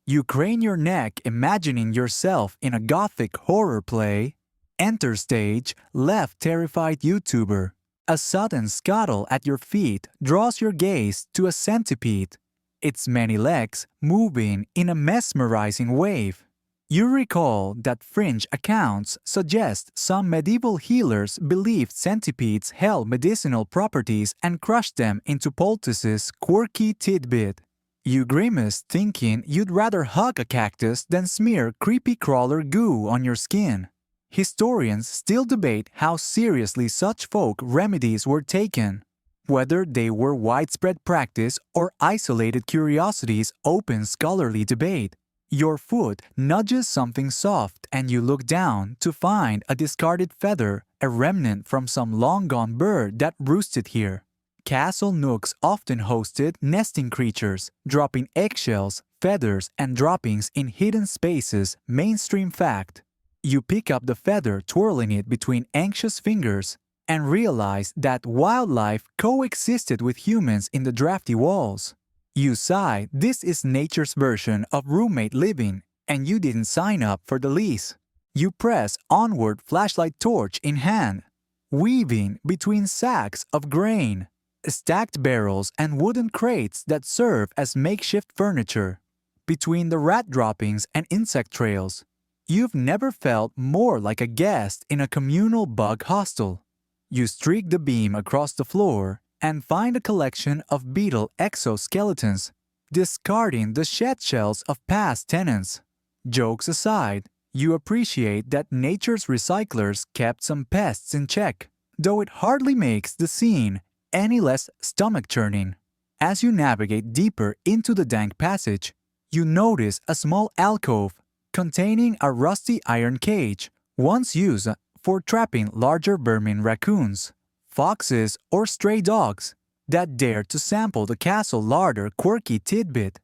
You crane your neck, imagining yourself in a gothic horror play. Enter stage, left terrified YouTuber. A sudden scuttle at your feet draws your gaze to a centipede, its many legs moving in a mesmerizing wave. You recall that fringe accounts suggest some medieval healers believed centipedes held medicinal properties and crushed them into poultices. Quirky tidbit. You grimace, thinking you'd rather hug a cactus than smear creepy crawler goo on your skin. Historians still debate how seriously such folk remedies were taken. Whether they were widespread practice or isolated curiosities. Open scholarly debate. Your foot nudges something soft and you look down to find a discarded feather, a remnant from some long-gone bird that roosted here. Castle nooks often hosted nesting creatures, dropping eggshells, feathers, and droppings in hidden spaces. Mainstream fact. You pick up the feather, twirling it between anxious fingers, and realize that wildlife coexisted with humans in the drafty walls. You sigh. This is nature's version of roommate living, and you didn't sign up for the lease. You press onward, flashlight torch in hand, weaving between sacks of grain, stacked barrels, and wooden crates that serve as makeshift furniture. Between the rat droppings and insect trails, you've never felt more like a guest in a communal bug hostel. You streak the beam across the floor and find a collection of beetle exoskeletons, discarding the shed shells of past tenants. Jokes aside, you appreciate that nature's recyclers kept some pests in check, though it hardly makes the scene any less stomach-churning. As you navigate deeper into the dank passage, you notice a small alcove containing a rusty iron cage once used for trapping larger vermin raccoons, foxes, or stray dogs that dared to sample the castle larder quirky tidbit.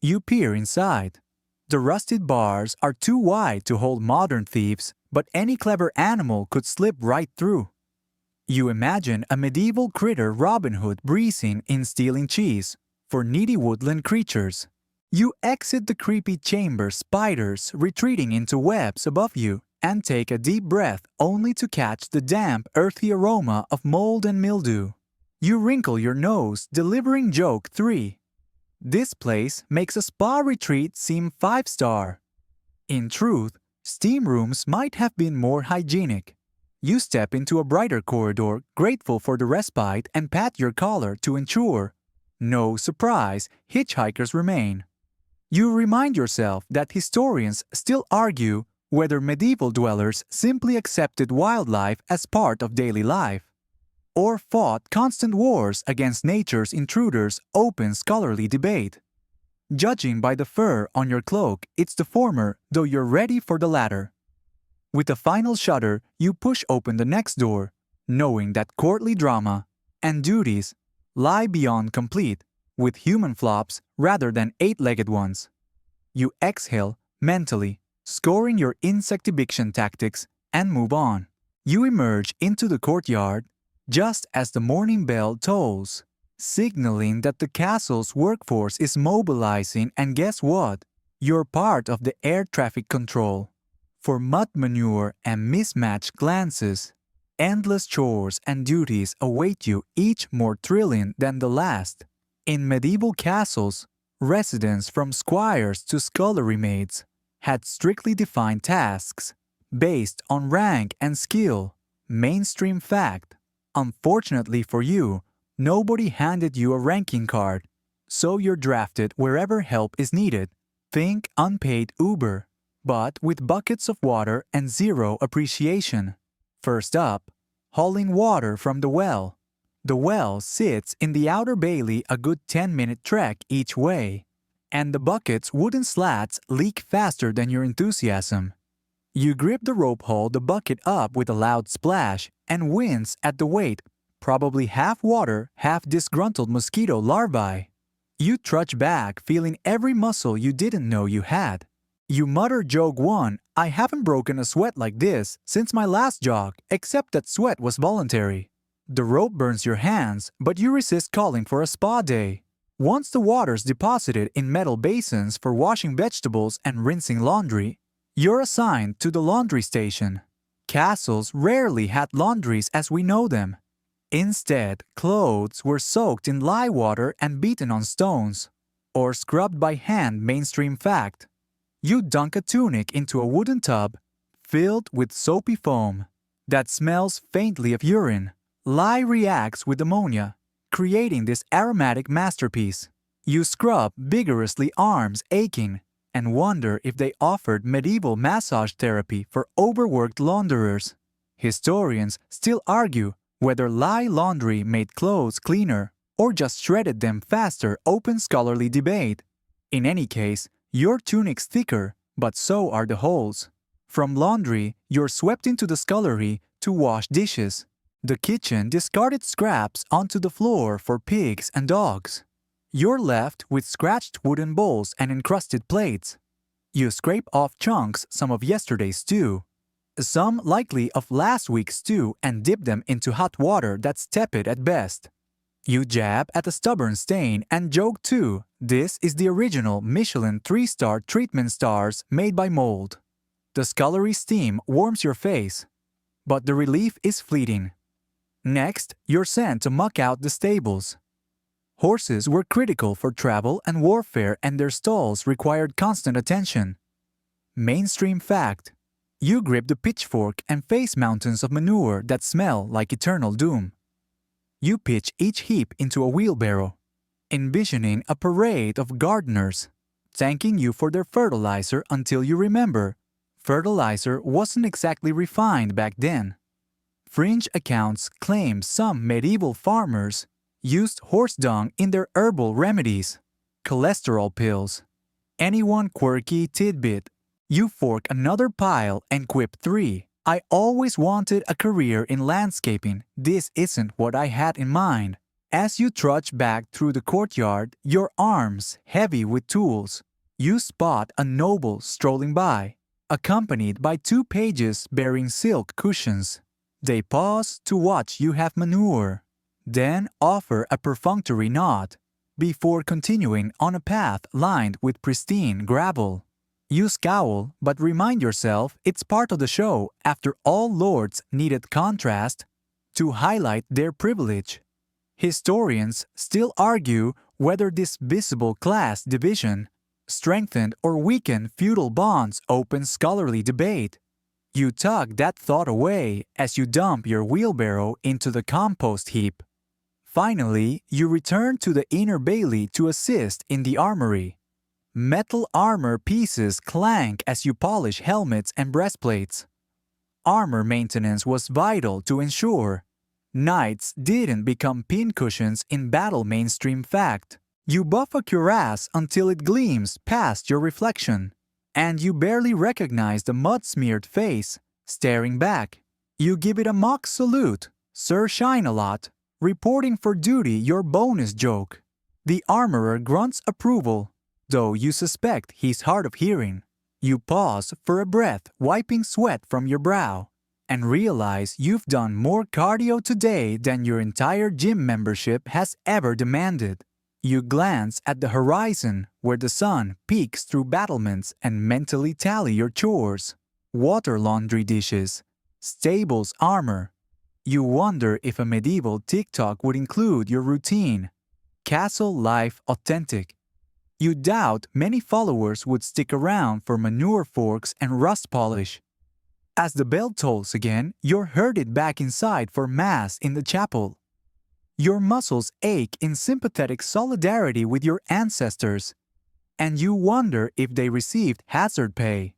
You peer inside. The rusted bars are too wide to hold modern thieves, but any clever animal could slip right through. You imagine a medieval critter Robin Hood breezing in stealing cheese for needy woodland creatures. You exit the creepy chamber, spiders retreating into webs above you, and take a deep breath only to catch the damp, earthy aroma of mold and mildew. You wrinkle your nose, delivering joke 3. This place makes a spa retreat seem 5-star. In truth, steam rooms might have been more hygienic. You step into a brighter corridor, grateful for the respite, and pat your collar to ensure. No surprise, hitchhikers remain. You remind yourself that historians still argue whether medieval dwellers simply accepted wildlife as part of daily life, or fought constant wars against nature's intruders. Open scholarly debate. Judging by the fur on your cloak, it's the former, though you're ready for the latter. With a final shudder, you push open the next door, knowing that courtly drama and duties lie beyond complete with human flops rather than 8-legged ones. You exhale mentally, scoring your insect eviction tactics, and move on. You emerge into the courtyard just as the morning bell tolls, signaling that the castle's workforce is mobilizing, and guess what? You're part of the air traffic control. For mud manure and mismatched glances, endless chores and duties await you, each more thrilling than the last. In medieval castles, residents from squires to scullery maids had strictly defined tasks based on rank and skill. Mainstream fact. Unfortunately for you, nobody handed you a ranking card, so you're drafted wherever help is needed. Think unpaid Uber, but with buckets of water and zero appreciation. First up, hauling water from the well. The well sits in the outer bailey, a good 10-minute trek each way, and the bucket's wooden slats leak faster than your enthusiasm. You grip the rope, haul the bucket up with a loud splash, and wince at the weight, probably half water, half disgruntled mosquito larvae. You trudge back, feeling every muscle you didn't know you had. You mutter joke 1, I haven't broken a sweat like this since my last jog, except that sweat was voluntary. The rope burns your hands, but you resist calling for a spa day. Once the water's deposited in metal basins for washing vegetables and rinsing laundry, you're assigned to the laundry station. Castles rarely had laundries as we know them. Instead, clothes were soaked in lye water and beaten on stones, or scrubbed by hand. Mainstream fact. You dunk a tunic into a wooden tub filled with soapy foam that smells faintly of urine. Lye reacts with ammonia, creating this aromatic masterpiece. You scrub vigorously, arms aching, and wonder if they offered medieval massage therapy for overworked launderers. Historians still argue whether lye laundry made clothes cleaner or just shredded them faster. Open scholarly debate. In any case, your tunic's thicker, but so are the holes. From laundry, you're swept into the scullery to wash dishes. The kitchen discarded scraps onto the floor for pigs and dogs. You're left with scratched wooden bowls and encrusted plates. You scrape off chunks, some of yesterday's stew, some likely of last week's stew, and dip them into hot water that's tepid at best. You jab at a stubborn stain and joke 2, this is the original Michelin 3-star treatment stars made by mold. The scullery steam warms your face, but the relief is fleeting. Next, you're sent to muck out the stables. Horses were critical for travel and warfare, and their stalls required constant attention. Mainstream fact. You grip the pitchfork and face mountains of manure that smell like eternal doom. You pitch each heap into a wheelbarrow, envisioning a parade of gardeners, thanking you for their fertilizer until you remember fertilizer wasn't exactly refined back then. Fringe accounts claim some medieval farmers used horse dung in their herbal remedies, cholesterol pills. Any one quirky tidbit You fork another pile and quip 3. I always wanted a career in landscaping. This isn't what I had in mind. As you trudge back through the courtyard, your arms heavy with tools, you spot a noble strolling by, accompanied by 2 pages bearing silk cushions. They pause to watch you have manure, then offer a perfunctory nod, before continuing on a path lined with pristine gravel. You scowl, but remind yourself it's part of the show. After all, lords needed contrast to highlight their privilege. Historians still argue whether this visible class division strengthened or weakened feudal bonds. Open scholarly debate. You tug that thought away as you dump your wheelbarrow into the compost heap. Finally, you return to the inner bailey to assist in the armory. Metal armor pieces clank as you polish helmets and breastplates. Armor maintenance was vital to ensure knights didn't become pincushions in battle. Mainstream fact. You buff a cuirass until it gleams past your reflection, and you barely recognize the mud-smeared face staring back. You give it a mock salute, Sir Shine-a-Lot, reporting for duty. Your bonus joke. The armorer grunts approval, though you suspect he's hard of hearing. You pause for a breath, wiping sweat from your brow, and realize you've done more cardio today than your entire gym membership has ever demanded. You glance at the horizon where the sun peeks through battlements and mentally tally your chores. Water laundry dishes, stables armor. You wonder if a medieval TikTok would include your routine. Castle life authentic. You doubt many followers would stick around for manure forks and rust polish. As the bell tolls again, you're herded back inside for Mass in the chapel. Your muscles ache in sympathetic solidarity with your ancestors, and you wonder if they received hazard pay.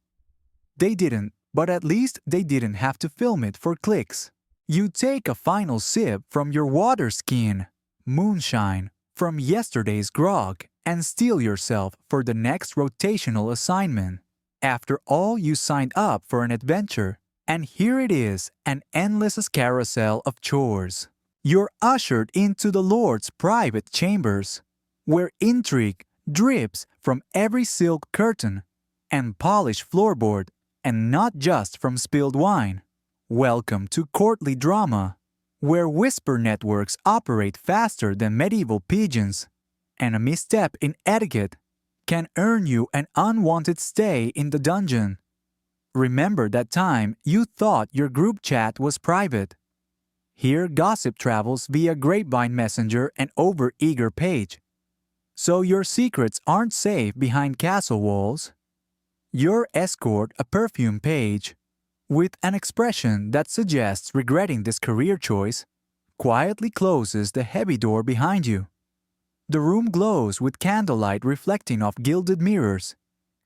They didn't, but at least they didn't have to film it for clicks. You take a final sip from your water skin, moonshine, from yesterday's grog, and steel yourself for the next rotational assignment. After all, you signed up for an adventure, and here it is, an endless carousel of chores. You're ushered into the Lord's private chambers, where intrigue drips from every silk curtain and polished floorboard, and not just from spilled wine. Welcome to courtly drama, where whisper networks operate faster than medieval pigeons, and a misstep in etiquette can earn you an unwanted stay in the dungeon. Remember that time you thought your group chat was private? Here gossip travels via grapevine messenger and over-eager page. So your secrets aren't safe behind castle walls. Your escort, a perfume page, with an expression that suggests regretting this career choice, quietly closes the heavy door behind you. The room glows with candlelight reflecting off gilded mirrors,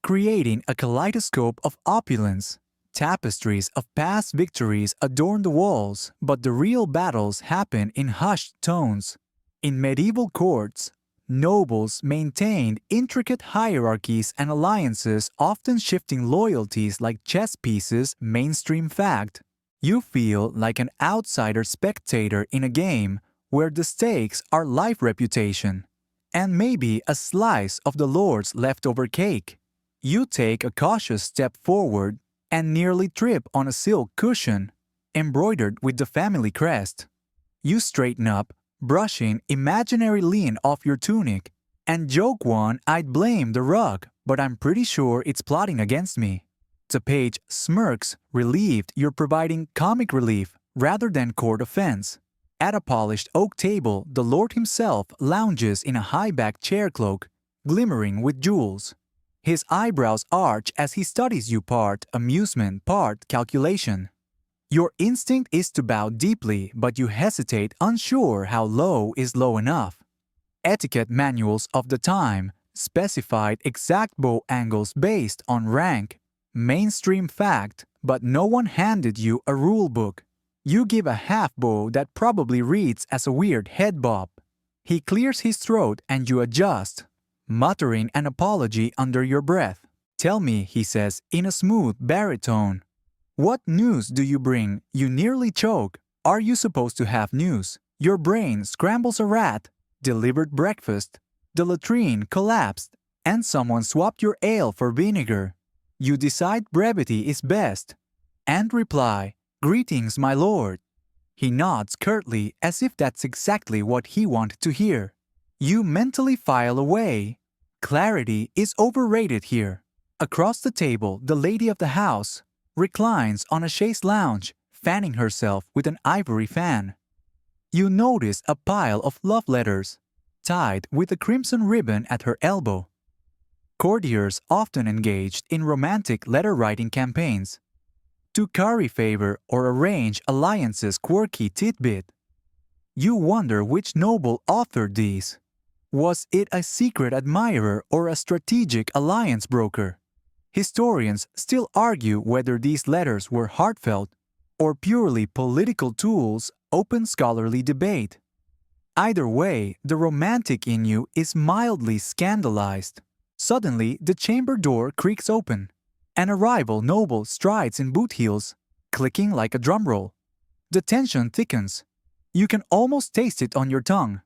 creating a kaleidoscope of opulence. Tapestries of past victories adorn the walls, but the real battles happen in hushed tones. In medieval courts, nobles maintained intricate hierarchies and alliances, often shifting loyalties like chess pieces. Mainstream fact. You feel like an outsider spectator in a game where the stakes are life, reputation, and maybe a slice of the Lord's leftover cake. You take a cautious step forward and nearly trip on a silk cushion embroidered with the family crest. You straighten up, brushing imaginary linen off your tunic, and joke one, I'd blame the rug, but I'm pretty sure it's plotting against me. The page smirks, relieved you're providing comic relief rather than court offense. At a polished oak table, the Lord himself lounges in a high-backed chair cloak, glimmering with jewels. His eyebrows arch as he studies you, part amusement, part calculation. Your instinct is to bow deeply, but you hesitate, unsure how low is low enough. Etiquette manuals of the time specified exact bow angles based on rank. Mainstream fact, but no one handed you a rule book. You give a half bow that probably reads as a weird head bob. He clears his throat and you adjust, muttering an apology under your breath. Tell me, he says in a smooth baritone. What news do you bring? You nearly choke. Are you supposed to have news? Your brain scrambles a rat. Delivered breakfast. The latrine collapsed, and someone swapped your ale for vinegar. You decide brevity is best, and reply, "Greetings, my lord." He nods curtly as if that's exactly what he wanted to hear. You mentally file away. Clarity is overrated here. Across the table, the lady of the house reclines on a chaise lounge, fanning herself with an ivory fan. You notice a pile of love letters, tied with a crimson ribbon at her elbow. Courtiers often engaged in romantic letter-writing campaigns. To curry favor or arrange alliances quirky tidbit. You wonder which noble authored these. Was it a secret admirer or a strategic alliance broker? Historians still argue whether these letters were heartfelt or purely political tools, open scholarly debate. Either way, the romantic in you is mildly scandalized. Suddenly, the chamber door creaks open. An arrival noble strides in boot heels, clicking like a drumroll. The tension thickens. You can almost taste it on your tongue.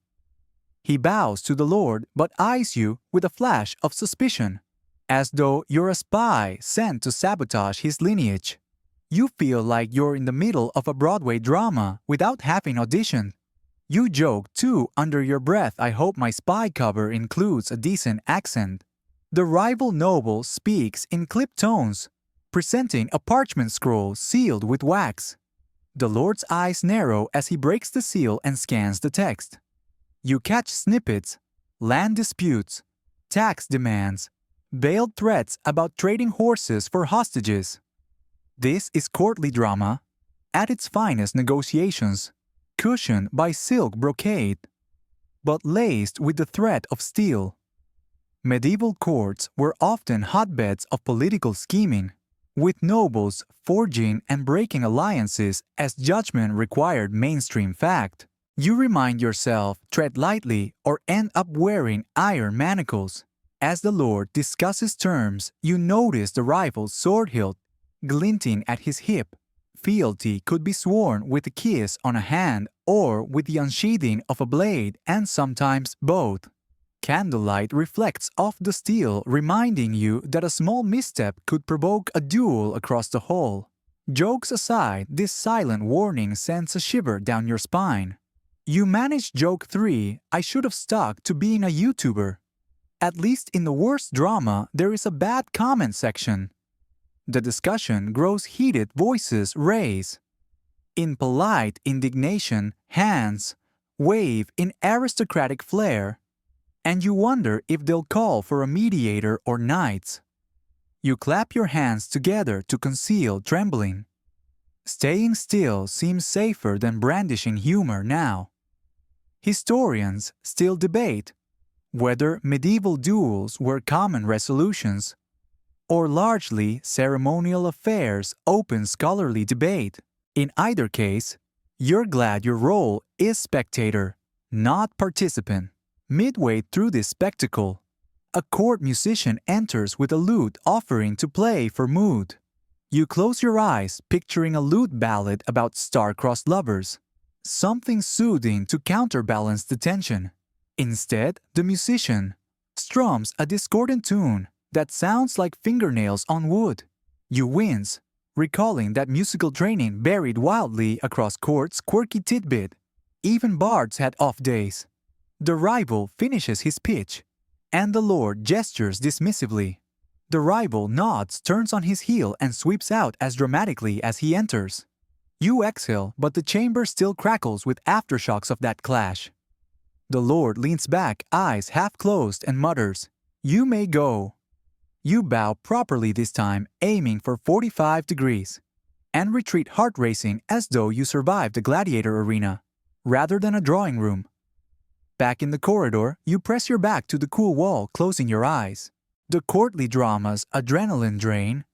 He bows to the lord but eyes you with a flash of suspicion, as though you're a spy sent to sabotage his lineage. You feel like you're in the middle of a Broadway drama without having auditioned. You joke too under your breath, "I hope my spy cover includes a decent accent." The rival noble speaks in clipped tones, presenting a parchment scroll sealed with wax. The lord's eyes narrow as he breaks the seal and scans the text. You catch snippets, land disputes, tax demands, veiled threats about trading horses for hostages. This is courtly drama, at its finest negotiations, cushioned by silk brocade, but laced with the threat of steel. Medieval courts were often hotbeds of political scheming, with nobles forging and breaking alliances as judgment required mainstream fact. You remind yourself, tread lightly or end up wearing iron manacles. As the lord discusses terms, you notice the rival's sword hilt glinting at his hip. Fealty could be sworn with a kiss on a hand or with the unsheathing of a blade, and sometimes both. Candlelight reflects off the steel, reminding you that a small misstep could provoke a duel across the hall. Jokes aside, this silent warning sends a shiver down your spine. You manage joke 3, "I should have stuck to being a YouTuber." At least in the worst drama, there is a bad comment section. The discussion grows heated, voices raise. In polite indignation, hands wave in aristocratic flair, and you wonder if they'll call for a mediator or knights. You clap your hands together to conceal trembling. Staying still seems safer than brandishing humor now. Historians still debate whether medieval duels were common resolutions or largely ceremonial affairs, open scholarly debate. In either case, you're glad your role is spectator, not participant. Midway through this spectacle, a court musician enters with a lute offering to play for mood. You close your eyes, picturing a lute ballad about star-crossed lovers, something soothing to counterbalance the tension. Instead, the musician strums a discordant tune that sounds like fingernails on wood. You wince, recalling that musical training buried wildly across court's quirky tidbit. Even bards had off days. The rival finishes his pitch, and the lord gestures dismissively. The rival nods, turns on his heel, and sweeps out as dramatically as he enters. You exhale, but the chamber still crackles with aftershocks of that clash. The lord leans back, eyes half closed, and mutters, "You may go." You bow properly this time, aiming for 45 degrees, and retreat heart-racing as though you survived a gladiator arena, rather than a drawing room. Back in the corridor, you press your back to the cool wall, closing your eyes. The courtly drama's adrenaline drain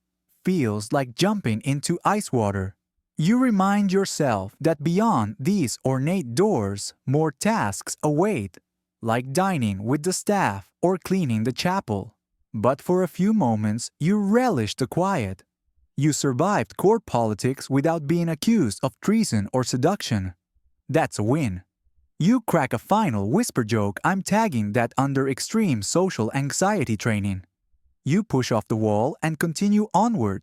feels like jumping into ice water. You remind yourself that beyond these ornate doors, more tasks await, like dining with the staff or cleaning the chapel. But for a few moments, you relished the quiet. You survived court politics without being accused of treason or seduction. That's a win. You crack a final whisper joke. I'm tagging that under extreme social anxiety training. You push off the wall and continue onward,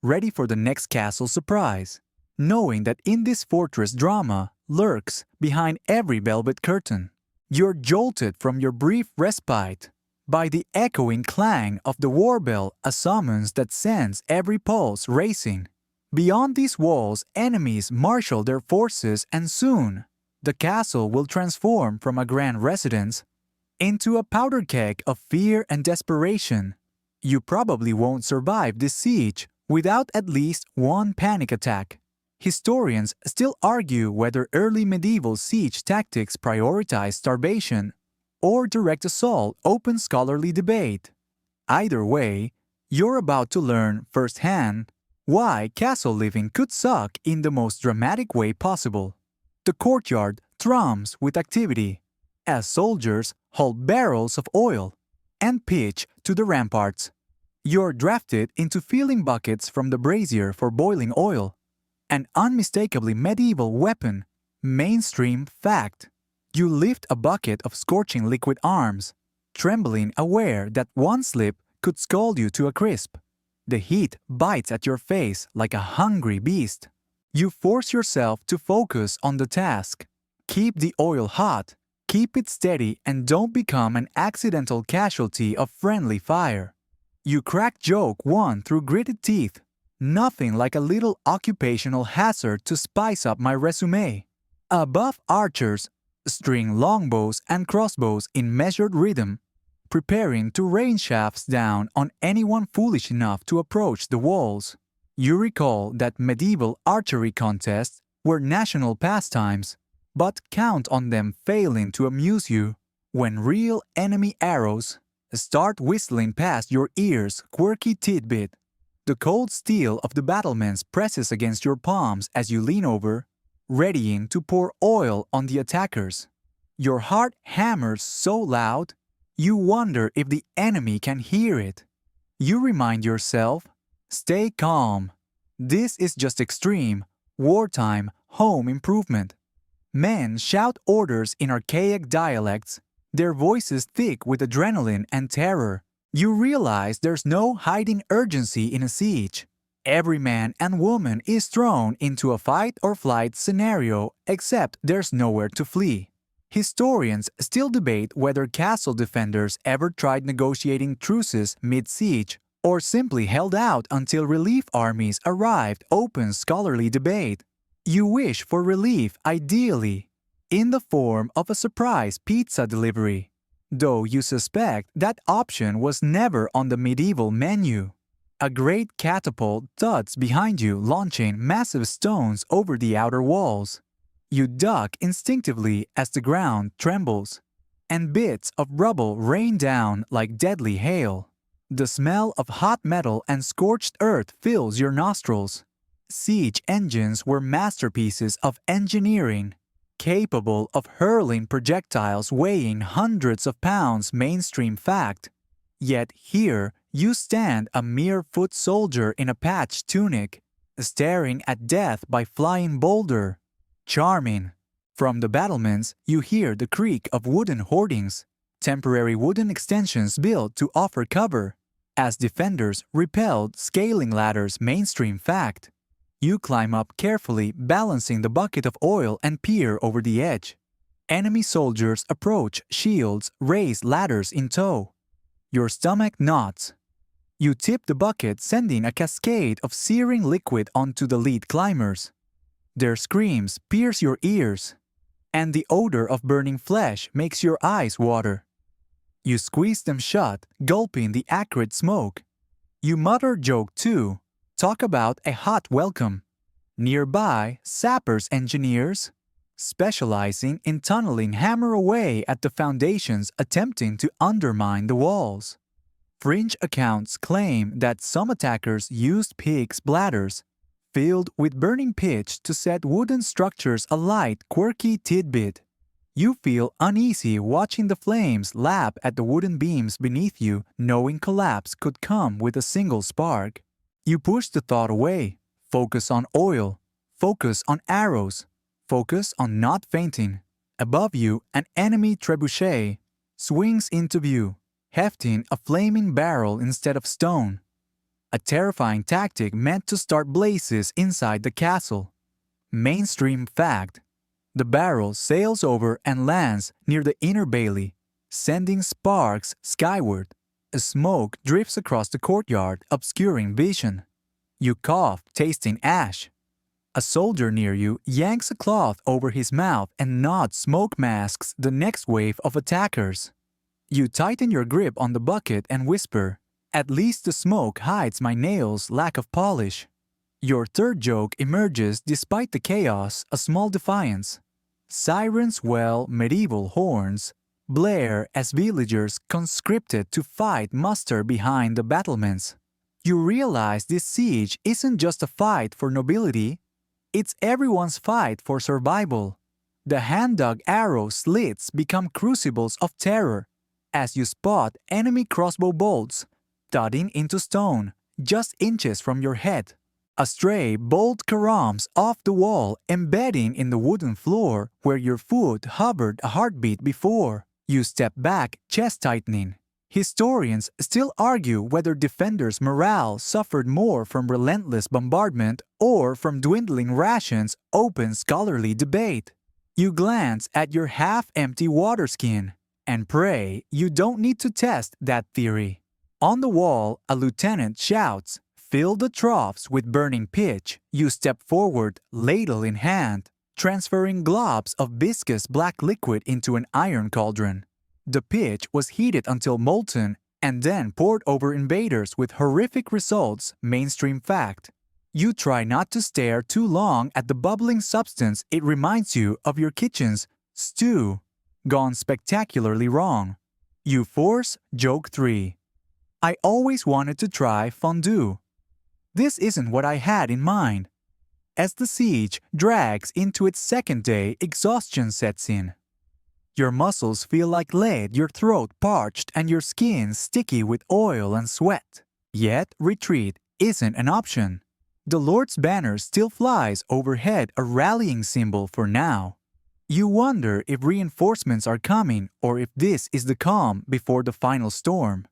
ready for the next castle surprise, knowing that in this fortress drama lurks behind every velvet curtain. You're jolted from your brief respite by the echoing clang of the war bell, a summons that sends every pulse racing. Beyond these walls, enemies marshal their forces, and soon the castle will transform from a grand residence into a powder keg of fear and desperation. You probably won't survive this siege without at least one panic attack. Historians still argue whether early medieval siege tactics prioritized starvation or direct assault. Open scholarly debate. Either way, you're about to learn firsthand why castle living could suck in the most dramatic way possible. The courtyard thrums with activity as soldiers haul barrels of oil and pitch to the ramparts. You're drafted into filling buckets from the brazier for boiling oil, an unmistakably medieval weapon. Mainstream fact. You lift a bucket of scorching liquid arms, trembling, aware that one slip could scald you to a crisp. The heat bites at your face like a hungry beast. You force yourself to focus on the task. Keep the oil hot, keep it steady, and don't become an accidental casualty of friendly fire. You crack joke one through gritted teeth. Nothing like a little occupational hazard to spice up my resume. Above archers string longbows and crossbows in measured rhythm, preparing to rain shafts down on anyone foolish enough to approach the walls. You recall that medieval archery contests were national pastimes, but count on them failing to amuse you when real enemy arrows start whistling past your ears. Quirky tidbit. The cold steel of the battlements presses against your palms as you lean over, readying to pour oil on the attackers. Your heart hammers so loud, you wonder if the enemy can hear it. You remind yourself, stay calm. This is just extreme, wartime home improvement. Men shout orders in archaic dialects, their voices thick with adrenaline and terror. You realize there's no hiding urgency in a siege. Every man and woman is thrown into a fight or flight scenario, except there's nowhere to flee. Historians still debate whether castle defenders ever tried negotiating truces mid-siege or simply held out until relief armies arrived. Open scholarly debate. You wish for relief, ideally in the form of a surprise pizza delivery, though you suspect that option was never on the medieval menu. A great catapult thuds behind you, launching massive stones over the outer walls. You duck instinctively as the ground trembles, and bits of rubble rain down like deadly hail. The smell of hot metal and scorched earth fills your nostrils. Siege engines were masterpieces of engineering, capable of hurling projectiles weighing hundreds of pounds. Mainstream fact. Yet here you stand, a mere foot soldier in a patched tunic, staring at death by flying boulder. Charming. From the battlements you hear the creak of wooden hoardings, temporary wooden extensions built to offer cover, as defenders repelled scaling ladders. Mainstream fact. You climb up carefully, balancing the bucket of oil, and peer over the edge. Enemy soldiers approach, shields raise, ladders in tow. Your stomach knots. You tip the bucket, sending a cascade of searing liquid onto the lead climbers. Their screams pierce your ears, and the odor of burning flesh makes your eyes water. You squeeze them shut, gulping the acrid smoke. You mutter joke too. Talk about a hot welcome. Nearby, sappers engineers, specializing in tunneling, hammer away at the foundations, attempting to undermine the walls. Fringe accounts claim that some attackers used pigs' bladders filled with burning pitch to set wooden structures alight. Quirky tidbit. You feel uneasy watching the flames lap at the wooden beams beneath you, knowing collapse could come with a single spark. You push the thought away. Focus on oil. Focus on arrows. Focus on not fainting. Above you, an enemy trebuchet swings into view, hefting a flaming barrel instead of stone. A terrifying tactic meant to start blazes inside the castle. Mainstream fact. The barrel sails over and lands near the inner bailey, sending sparks skyward. Smoke drifts across the courtyard, obscuring vision. You cough, tasting ash. A soldier near you yanks a cloth over his mouth and nods smoke masks the next wave of attackers. You tighten your grip on the bucket and whisper, "At least the smoke hides my nails' lack of polish." Your third joke emerges despite the chaos, a small defiance. Sirens wail medieval horns, blare as villagers conscripted to fight muster behind the battlements. You realize this siege isn't just a fight for nobility, it's everyone's fight for survival. The hand-dug arrow slits become crucibles of terror as you spot enemy crossbow bolts thudding into stone just inches from your head. A stray bolt caroms off the wall, embedding in the wooden floor where your foot hovered a heartbeat before. You step back, chest tightening. Historians still argue whether defenders' morale suffered more from relentless bombardment or from dwindling rations. Open scholarly debate. You glance at your half-empty water skin and pray you don't need to test that theory. On the wall, a lieutenant shouts, "Fill the troughs with burning pitch." You step forward, ladle in hand, transferring globs of viscous black liquid into an iron cauldron. The pitch was heated until molten and then poured over invaders with horrific results. Mainstream fact. You try not to stare too long at the bubbling substance. It reminds you of your kitchen's stew, gone spectacularly wrong. You force joke 3. I always wanted to try fondue. This isn't what I had in mind. As the siege drags into its second day, exhaustion sets in. Your muscles feel like lead, your throat parched, and your skin sticky with oil and sweat. Yet, retreat isn't an option. The Lord's banner still flies overhead, a rallying symbol for now. You wonder if reinforcements are coming or if this is the calm before the final storm.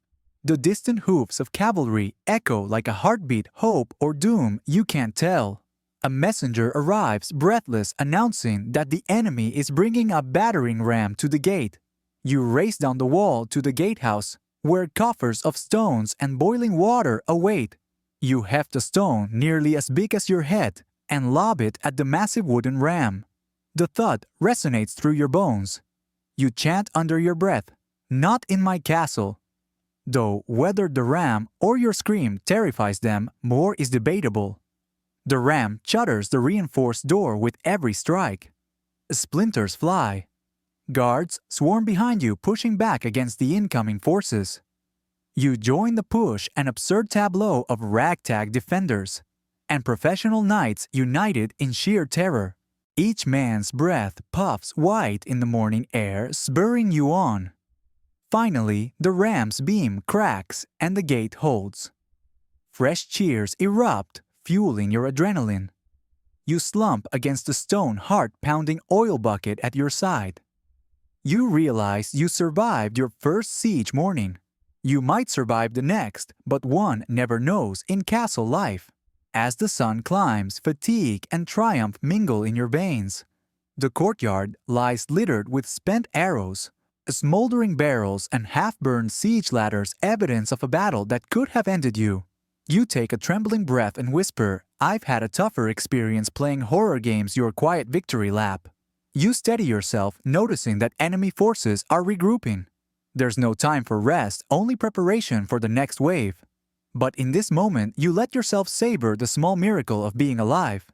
The distant hoofs of cavalry echo like a heartbeat, hope or doom, you can't tell. A messenger arrives, breathless, announcing that the enemy is bringing a battering ram to the gate. You race down the wall to the gatehouse, where coffers of stones and boiling water await. You heft a stone nearly as big as your head and lob it at the massive wooden ram. The thud resonates through your bones. You chant under your breath, "Not in my castle." Though whether the ram or your scream terrifies them more is debatable. The ram shutters the reinforced door with every strike. Splinters fly. Guards swarm behind you, pushing back against the incoming forces. You join the push, an absurd tableau of ragtag defenders and professional knights united in sheer terror. Each man's breath puffs white in the morning air, spurring you on. Finally, the ram's beam cracks and the gate holds. Fresh cheers erupt, fueling your adrenaline. You slump against the stone heart-pounding oil bucket at your side. You realize you survived your first siege morning. You might survive the next, but one never knows in castle life. As the sun climbs, fatigue and triumph mingle in your veins. The courtyard lies littered with spent arrows, smoldering barrels and half-burned siege ladders, evidence of a battle that could have ended you. You take a trembling breath and whisper, "I've had a tougher experience playing horror games." Your quiet victory lap. You steady yourself, noticing that enemy forces are regrouping. There's no time for rest, only preparation for the next wave. But in this moment, you let yourself savor the small miracle of being alive.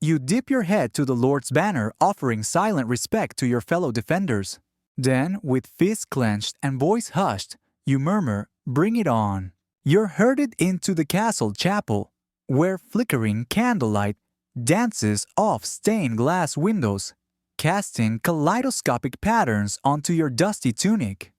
You dip your head to the Lord's banner, offering silent respect to your fellow defenders. Then, with fists clenched and voice hushed, you murmur, "Bring it on." You're herded into the castle chapel, where flickering candlelight dances off stained glass windows, casting kaleidoscopic patterns onto your dusty tunic.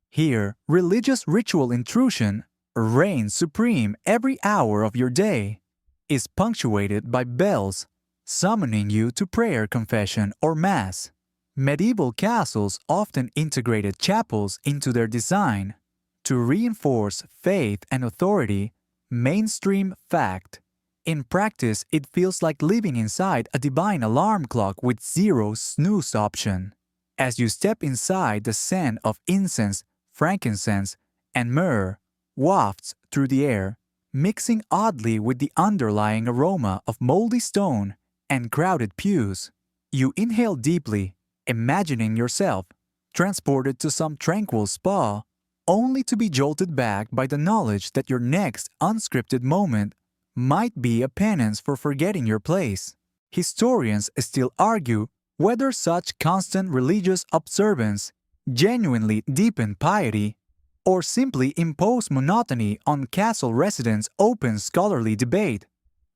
Here, religious ritual intrusion reigns supreme every hour of your day, is punctuated by bells summoning you to prayer, confession, or mass. Medieval castles often integrated chapels into their design to reinforce faith and authority. Mainstream fact. In practice, it feels like living inside a divine alarm clock with zero snooze option. As you step inside, the scent of incense, frankincense, and myrrh wafts through the air, mixing oddly with the underlying aroma of moldy stone and crowded pews. You inhale deeply, imagining yourself transported to some tranquil spa, only to be jolted back by the knowledge that your next unscripted moment might be a penance for forgetting your place. Historians still argue whether such constant religious observance genuinely deepen piety or simply impose monotony on castle residents. Open scholarly debate.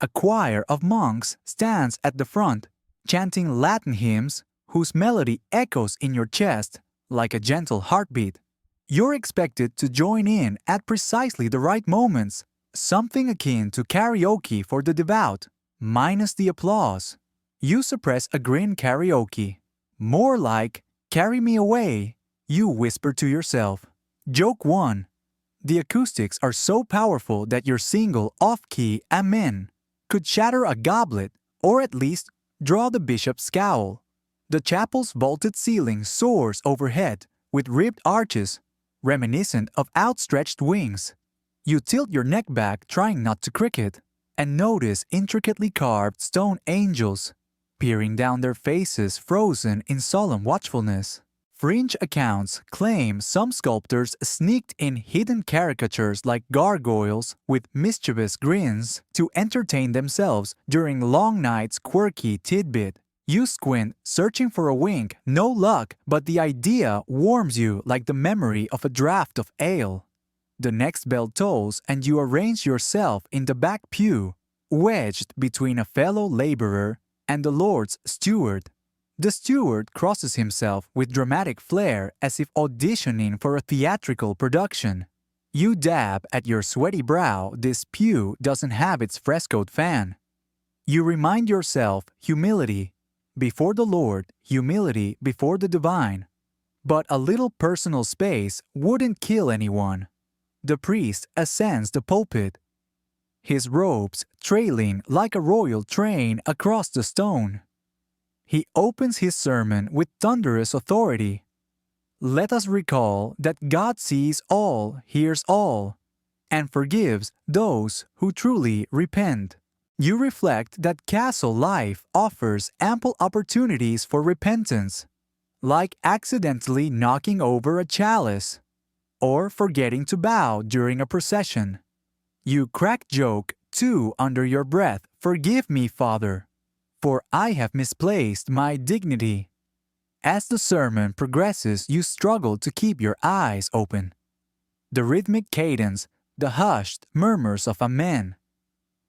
A choir of monks stands at the front, chanting Latin hymns whose melody echoes in your chest like a gentle heartbeat. You're expected to join in at precisely the right moments, something akin to karaoke for the devout, minus the applause. You suppress a grin. Karaoke. More like, carry me away, you whisper to yourself. Joke 1. The acoustics are so powerful that your single off-key amen could shatter a goblet or at least draw the bishop's scowl. The chapel's vaulted ceiling soars overhead with ribbed arches, reminiscent of outstretched wings. You tilt your neck back, trying not to cricket, and notice intricately carved stone angels peering down, their faces frozen in solemn watchfulness. Fringe accounts claim some sculptors sneaked in hidden caricatures like gargoyles with mischievous grins to entertain themselves during long nights. Quirky tidbit. You squint, searching for a wink. No luck, but the idea warms you like the memory of a draught of ale. The next bell tolls and you arrange yourself in the back pew, wedged between a fellow laborer and the Lord's steward. The steward crosses himself with dramatic flair as if auditioning for a theatrical production. You dab at your sweaty brow. This pew doesn't have its frescoed fan. You remind yourself humility before the Lord, humility before the divine. But a little personal space wouldn't kill anyone. The priest ascends the pulpit, his robes trailing like a royal train across the stone. He opens his sermon with thunderous authority. Let us recall that God sees all, hears all, and forgives those who truly repent. You reflect that castle life offers ample opportunities for repentance, like accidentally knocking over a chalice or forgetting to bow during a procession. You crack joke, too, under your breath. Forgive me, Father, for I have misplaced my dignity. As the sermon progresses, you struggle to keep your eyes open. The rhythmic cadence, the hushed murmurs of amen,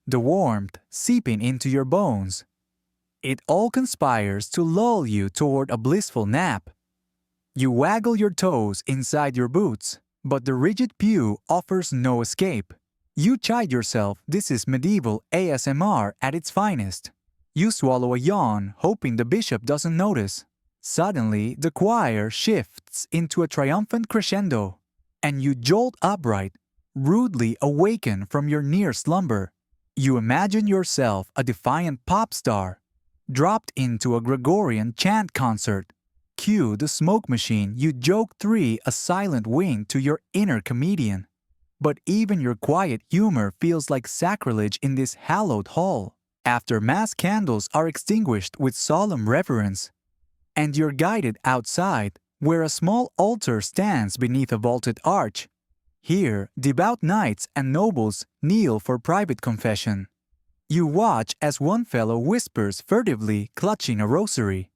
the warmth seeping into your bones. It all conspires to lull you toward a blissful nap. You waggle your toes inside your boots, but the rigid pew offers no escape. You chide yourself. This is medieval ASMR at its finest. You swallow a yawn, hoping the bishop doesn't notice. Suddenly, the choir shifts into a triumphant crescendo, and you jolt upright, rudely awaken from your near slumber. You imagine yourself a defiant pop star, dropped into a Gregorian chant concert. Cue the smoke machine. You joke 3, a silent wink to your inner comedian. But even your quiet humor feels like sacrilege in this hallowed hall. After mass candles are extinguished with solemn reverence, and you're guided outside, where a small altar stands beneath a vaulted arch. Here, devout knights and nobles kneel for private confession. You watch as one fellow whispers furtively, clutching a rosary.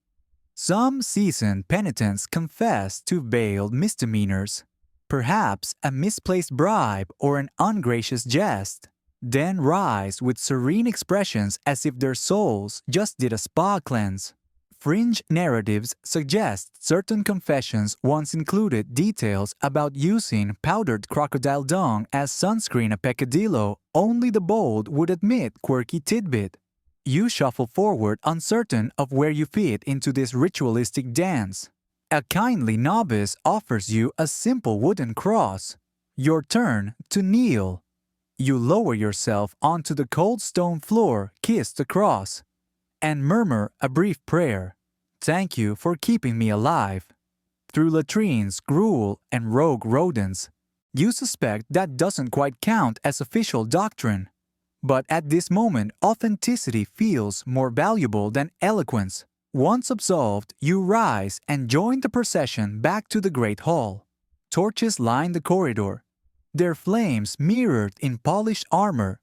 Some seasoned penitents confess to veiled misdemeanors, perhaps a misplaced bribe or an ungracious jest, then rise with serene expressions as if their souls just did a spa cleanse. Fringe narratives suggest certain confessions once included details about using powdered crocodile dung as sunscreen. A peccadillo only the bold would admit. Quirky tidbit. You shuffle forward, uncertain of where you fit into this ritualistic dance. A kindly novice offers you a simple wooden cross. Your turn to kneel. You lower yourself onto the cold stone floor, kiss the cross, and murmur a brief prayer. Thank you for keeping me alive. Through latrines, gruel, and rogue rodents, you suspect that doesn't quite count as official doctrine. But at this moment, authenticity feels more valuable than eloquence. Once absolved, you rise and join the procession back to the Great Hall. Torches line the corridor, their flames mirrored in polished armor,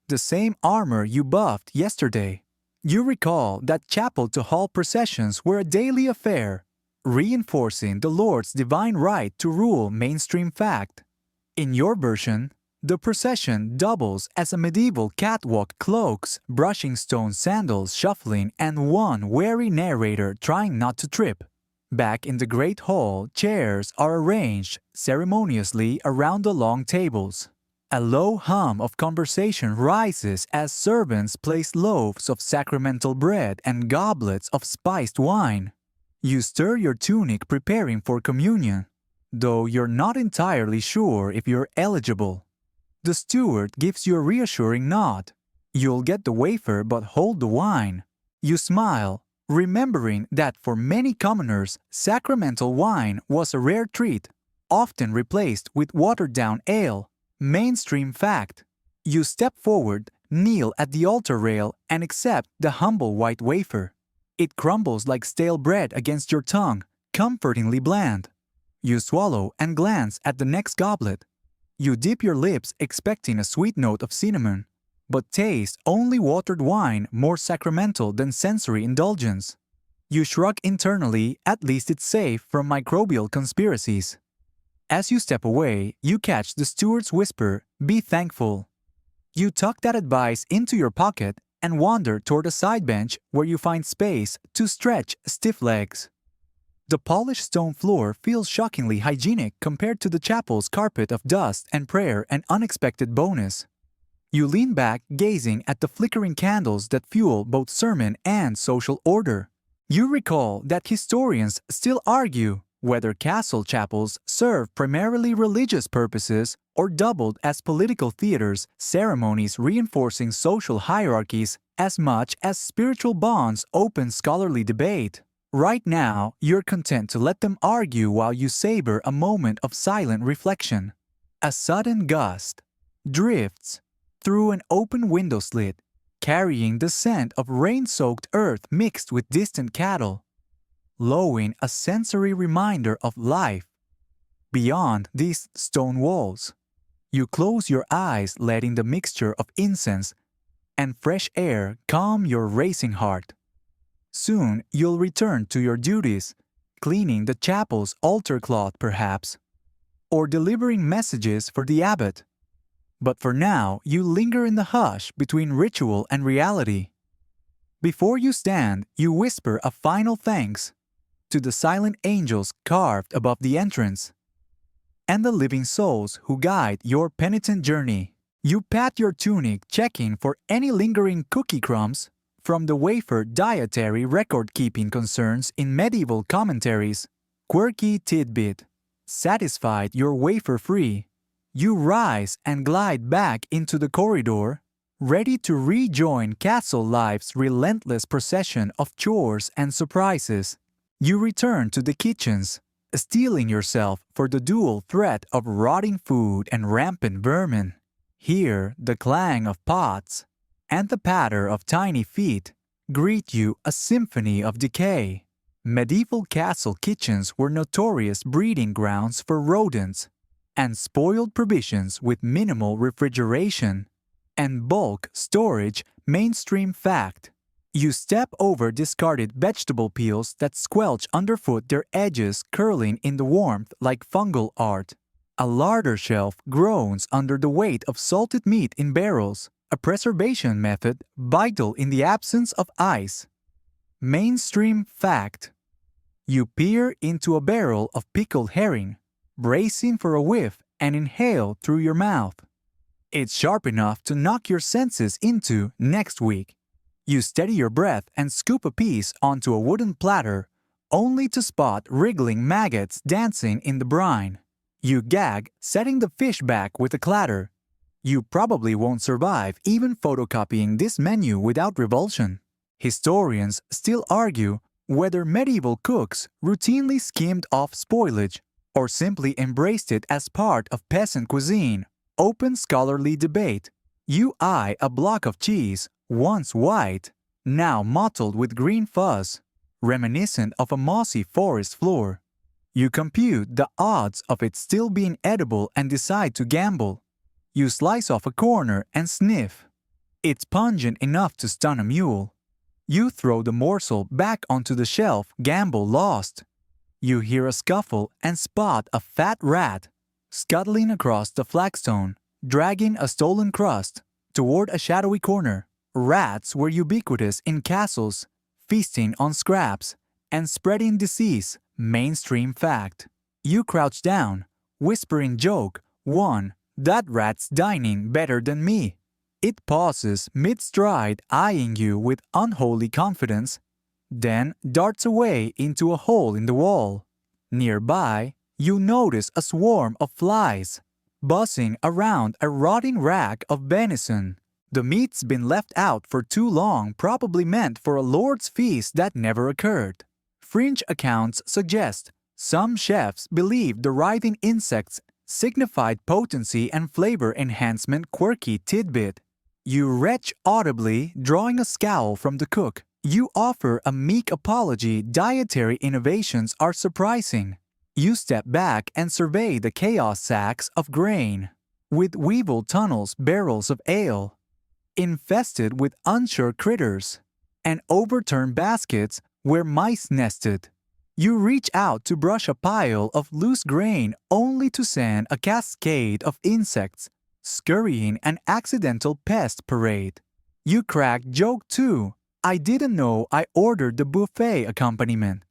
the same armor you buffed yesterday. You recall that chapel-to-hall processions were a daily affair, reinforcing the Lord's divine right to rule mainstream fact. In your version, the procession doubles as a medieval catwalk, cloaks, brushing stone sandals shuffling, and one wary narrator trying not to trip. Back in the Great Hall, chairs are arranged ceremoniously around the long tables. A low hum of conversation rises as servants place loaves of sacramental bread and goblets of spiced wine. You stir your tunic preparing for communion, though you're not entirely sure if you're eligible. The steward gives you a reassuring nod. You'll get the wafer but hold the wine. You smile, remembering that for many commoners, sacramental wine was a rare treat, often replaced with watered-down ale. Mainstream fact. You step forward, kneel at the altar rail, and accept the humble white wafer. It crumbles like stale bread against your tongue, comfortingly bland. You swallow and glance at the next goblet. You dip your lips expecting a sweet note of cinnamon, but taste only watered wine, more sacramental than sensory indulgence. You shrug internally, at least it's safe from microbial conspiracies. As you step away, you catch the steward's whisper, "Be thankful." You tuck that advice into your pocket and wander toward a side bench where you find space to stretch stiff legs. The polished stone floor feels shockingly hygienic compared to the chapel's carpet of dust and prayer, an unexpected bonus. You lean back, gazing at the flickering candles that fuel both sermon and social order. You recall that historians still argue whether castle chapels serve primarily religious purposes or doubled as political theaters, ceremonies reinforcing social hierarchies as much as spiritual bonds open scholarly debate. Right now, you're content to let them argue while you savor a moment of silent reflection. A sudden gust drifts through an open window slit, carrying the scent of rain-soaked earth mixed with distant cattle, lowing a sensory reminder of life beyond these stone walls. You close your eyes, letting the mixture of incense and fresh air calm your racing heart. Soon you'll return to your duties, cleaning the chapel's altar cloth perhaps, or delivering messages for the abbot. But for now, you linger in the hush between ritual and reality. Before you stand, you whisper a final thanks to the silent angels carved above the entrance, and the living souls who guide your penitent journey. You pat your tunic, checking for any lingering cookie crumbs from the wafer dietary record-keeping concerns in medieval commentaries. Quirky tidbit. Satisfied you're wafer-free, you rise and glide back into the corridor, ready to rejoin castle life's relentless procession of chores and surprises. You return to the kitchens, steeling yourself for the dual threat of rotting food and rampant vermin. Here, the clang of pots and the patter of tiny feet greet you, a symphony of decay. Medieval castle kitchens were notorious breeding grounds for rodents, and spoiled provisions with minimal refrigeration and bulk storage. Mainstream fact. You step over discarded vegetable peels that squelch underfoot, their edges curling in the warmth like fungal art. A larder shelf groans under the weight of salted meat in barrels, a preservation method vital in the absence of ice. Mainstream fact. You peer into a barrel of pickled herring, bracing for a whiff and inhale through your mouth. It's sharp enough to knock your senses into next week. You steady your breath and scoop a piece onto a wooden platter, only to spot wriggling maggots dancing in the brine. You gag, setting the fish back with a clatter. You probably won't survive even photocopying this menu without revulsion. Historians still argue whether medieval cooks routinely skimmed off spoilage or simply embraced it as part of peasant cuisine. Open scholarly debate. You eye a block of cheese, once white, now mottled with green fuzz, reminiscent of a mossy forest floor. You compute the odds of it still being edible and decide to gamble. You slice off a corner and sniff. It's pungent enough to stun a mule. You throw the morsel back onto the shelf, gamble lost. You hear a scuffle and spot a fat rat scuttling across the flagstone, dragging a stolen crust toward a shadowy corner. Rats were ubiquitous in castles, feasting on scraps and spreading disease. Mainstream fact. You crouch down, whispering joke, one, that rat's dining better than me. It pauses mid-stride, eyeing you with unholy confidence, then darts away into a hole in the wall. Nearby, you notice a swarm of flies, buzzing around a rotting rack of venison. The meat's been left out for too long, probably meant for a lord's feast that never occurred. Fringe accounts suggest some chefs believed the writhing insects signified potency and flavor enhancement. Quirky tidbit. You retch audibly, drawing a scowl from the cook. You offer a meek apology. Dietary innovations are surprising. You step back and survey the chaos sacks of grain, with weevil tunnels, barrels of ale, infested with unsure critters, and overturned baskets where mice nested. You reach out to brush a pile of loose grain only to send a cascade of insects scurrying an accidental pest parade. You crack joke too. I didn't know I ordered the buffet accompaniment.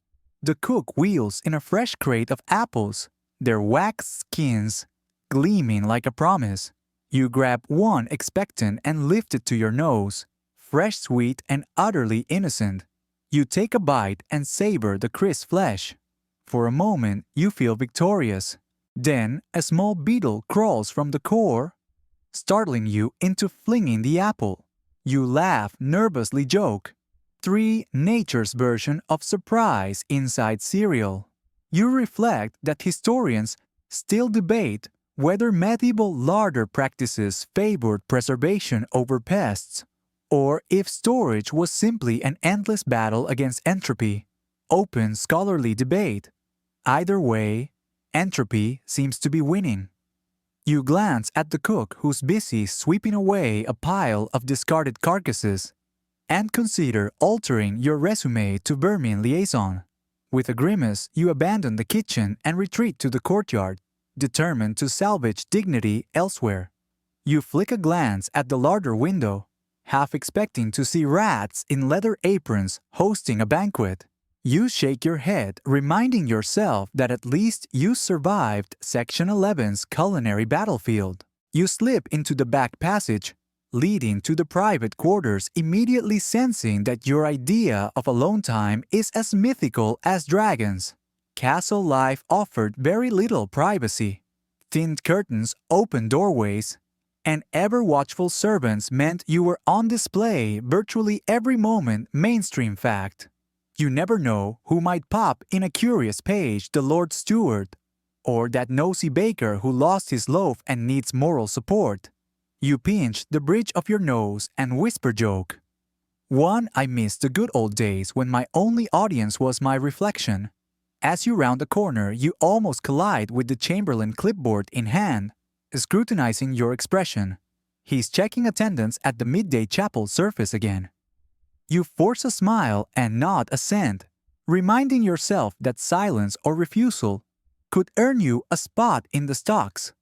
The cook wheels in a fresh crate of apples, their waxed skins gleaming like a promise. You grab one expectant and lift it to your nose, fresh, sweet, and utterly innocent. You take a bite and savor the crisp flesh. For a moment, you feel victorious. Then, a small beetle crawls from the core, startling you into flinging the apple. You laugh, nervously joke. 3. Nature's version of surprise inside cereal. You reflect that historians still debate whether medieval larder practices favored preservation over pests, or if storage was simply an endless battle against entropy. Open scholarly debate. Either way, entropy seems to be winning. You glance at the cook who's busy sweeping away a pile of discarded carcasses, and consider altering your resume to vermin liaison. With a grimace, you abandon the kitchen and retreat to the courtyard, determined to salvage dignity elsewhere. You flick a glance at the larder window, half expecting to see rats in leather aprons hosting a banquet. You shake your head, reminding yourself that at least you survived Section 11's culinary battlefield. You slip into the back passage, leading to the private quarters, immediately sensing that your idea of alone time is as mythical as dragons. Castle life offered very little privacy. Thin curtains, open doorways, and ever-watchful servants meant you were on display virtually every moment. Mainstream fact. You never know who might pop in a curious page, the Lord Steward, or that nosy baker who lost his loaf and needs moral support. You pinch the bridge of your nose and whisper joke. 1. I miss the good old days when my only audience was my reflection. As you round a corner, you almost collide with the Chamberlain, clipboard in hand, scrutinizing your expression. He's checking attendance at the midday chapel service again. You force a smile and nod assent, reminding yourself that silence or refusal could earn you a spot in the stocks.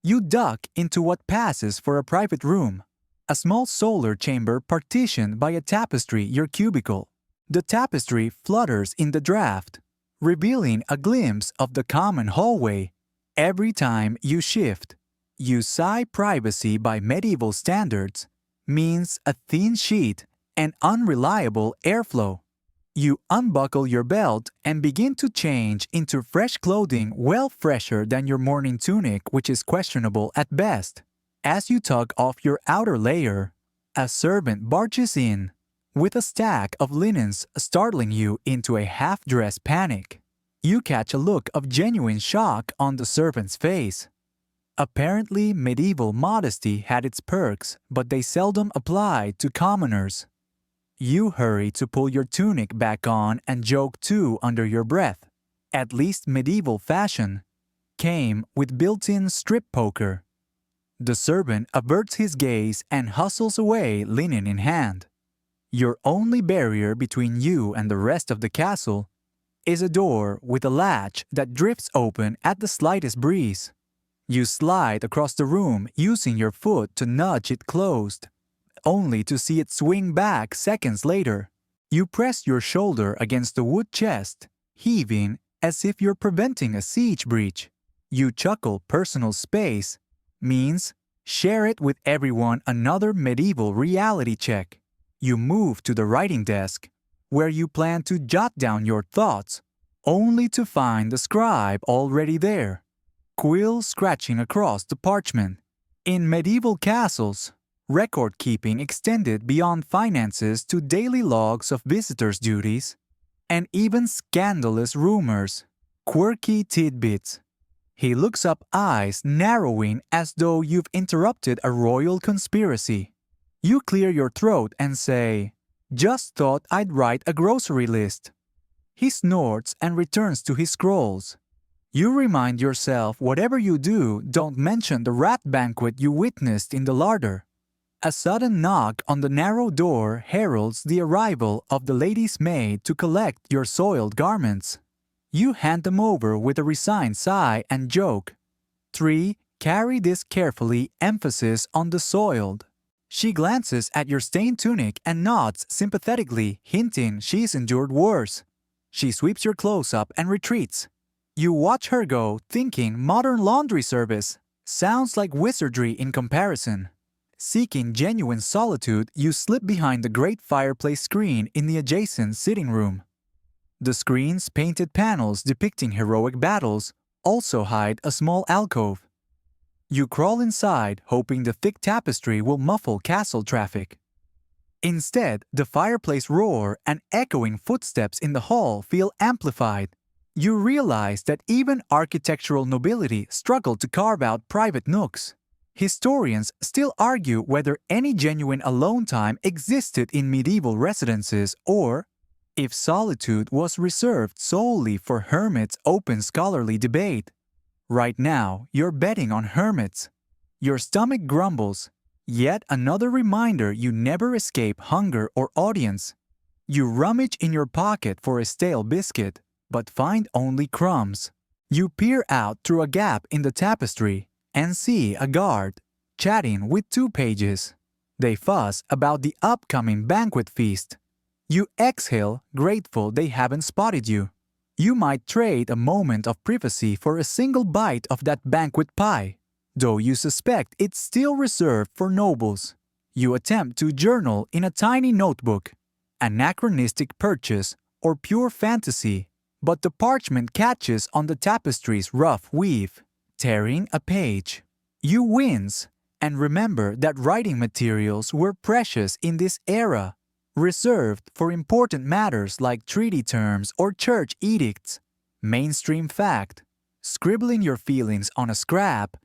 You duck into what passes for a private room, a small solar chamber partitioned by a tapestry. Your cubicle. The tapestry flutters in the draft, revealing a glimpse of the common hallway. Every time you shift, you sigh. Privacy by medieval standards means a thin sheet and unreliable airflow. You unbuckle your belt and begin to change into fresh clothing, well fresher than your morning tunic, which is questionable at best. As you tug off your outer layer, a servant barges in, with a stack of linens, startling you into a half-dressed panic. You catch a look of genuine shock on the servant's face. Apparently, medieval modesty had its perks, but they seldom applied to commoners. You hurry to pull your tunic back on and joke too under your breath. At least medieval fashion came with built-in strip poker. The servant averts his gaze and hustles away, linen in hand. Your only barrier between you and the rest of the castle is a door with a latch that drifts open at the slightest breeze. You slide across the room using your foot to nudge it closed, only to see it swing back seconds later. You press your shoulder against the wood chest, heaving as if you're preventing a siege breach. You chuckle. Personal space means share it with everyone. Another medieval reality check. You move to the writing desk, where you plan to jot down your thoughts, only to find the scribe already there, quill scratching across the parchment. In medieval castles, record-keeping extended beyond finances to daily logs of visitors' duties, and even scandalous rumors, quirky tidbits. He looks up, eyes narrowing as though you've interrupted a royal conspiracy. You clear your throat and say, "Just thought I'd write a grocery list." He snorts and returns to his scrolls. You remind yourself, whatever you do, don't mention the rat banquet you witnessed in the larder. A sudden knock on the narrow door heralds the arrival of the lady's maid to collect your soiled garments. You hand them over with a resigned sigh and joke. 3. Carry this carefully, emphasis on the soiled. She glances at your stained tunic and nods sympathetically, hinting she's endured worse. She sweeps your clothes up and retreats. You watch her go, thinking modern laundry service sounds like wizardry in comparison. Seeking genuine solitude, you slip behind the great fireplace screen in the adjacent sitting room. The screen's painted panels depicting heroic battles also hide a small alcove. You crawl inside, hoping the thick tapestry will muffle castle traffic. Instead, the fireplace roar and echoing footsteps in the hall feel amplified. You realize that even architectural nobility struggled to carve out private nooks. Historians still argue whether any genuine alone time existed in medieval residences or if solitude was reserved solely for hermits. Open scholarly debate. Right now, you're betting on hermits. Your stomach grumbles. Yet another reminder you never escape hunger or audience. You rummage in your pocket for a stale biscuit, but find only crumbs. You peer out through a gap in the tapestry and see a guard chatting with 2 pages. They fuss about the upcoming banquet feast. You exhale, grateful they haven't spotted you. You might trade a moment of privacy for a single bite of that banquet pie, though you suspect it's still reserved for nobles. You attempt to journal in a tiny notebook, anachronistic purchase or pure fantasy, but the parchment catches on the tapestry's rough weave, tearing a page. You wince and remember that writing materials were precious in this era, reserved for important matters like treaty terms or church edicts. Mainstream fact: scribbling your feelings on a scrap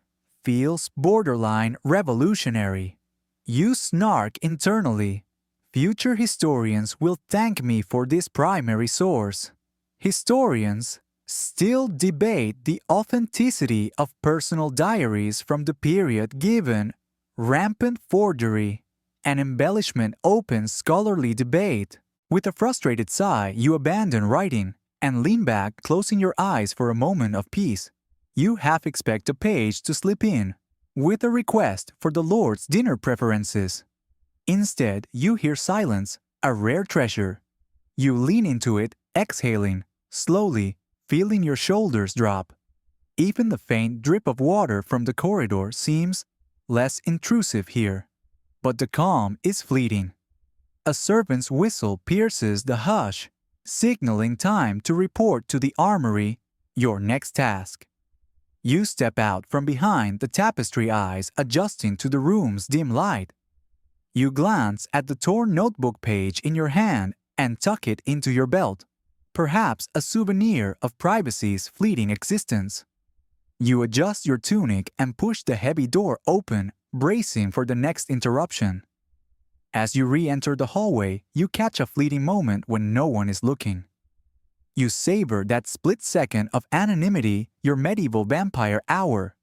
feels borderline revolutionary. You snark internally. Future historians will thank me for this primary source. Historians still debate the authenticity of personal diaries from the period given rampant forgery and embellishment. Open scholarly debate. With a frustrated sigh, you abandon writing and lean back, closing your eyes for a moment of peace. You half expect a page to slip in with a request for the Lord's dinner preferences. Instead, you hear silence, a rare treasure. You lean into it, exhaling, slowly, feeling your shoulders drop. Even the faint drip of water from the corridor seems less intrusive here. But the calm is fleeting. A servant's whistle pierces the hush, signaling time to report to the armory your next task. You step out from behind the tapestry, eyes adjusting to the room's dim light. You glance at the torn notebook page in your hand and tuck it into your belt, perhaps a souvenir of privacy's fleeting existence. You adjust your tunic and push the heavy door open, bracing for the next interruption. As you re-enter the hallway, you catch a fleeting moment when no one is looking. You savor that split second of anonymity, your medieval vampire hour.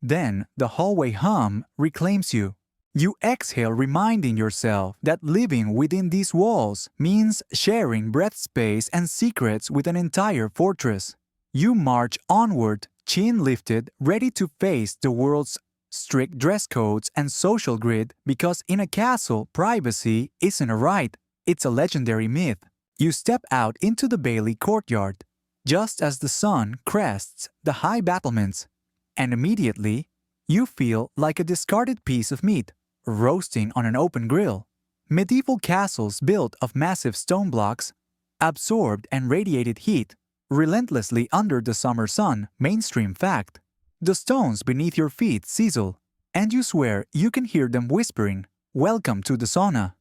Then the hallway hum reclaims you. You exhale, reminding yourself that living within these walls means sharing breath space and secrets with an entire fortress. You march onward, chin lifted, ready to face the world's strict dress codes and social grid, because in a castle, privacy isn't a right, it's a legendary myth. You step out into the Bailey courtyard, just as the sun crests the high battlements, and immediately you feel like a discarded piece of meat roasting on an open grill. Medieval castles built of massive stone blocks absorbed and radiated heat relentlessly under the summer sun, mainstream fact. The stones beneath your feet sizzle, and you swear you can hear them whispering, "Welcome to the sauna."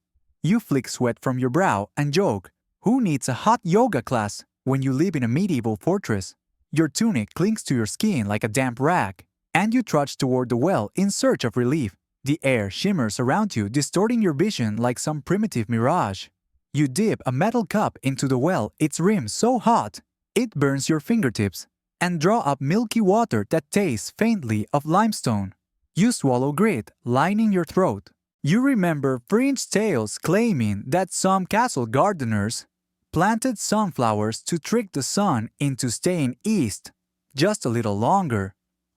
You flick sweat from your brow and joke, "Who needs a hot yoga class when you live in a medieval fortress?" Your tunic clings to your skin like a damp rag, and you trudge toward the well in search of relief. The air shimmers around you, distorting your vision like some primitive mirage. You dip a metal cup into the well, its rim so hot it burns your fingertips, and draw up milky water that tastes faintly of limestone. You swallow grit, lining your throat. You remember fringed tales claiming that some castle gardeners planted sunflowers to trick the sun into staying east just a little longer,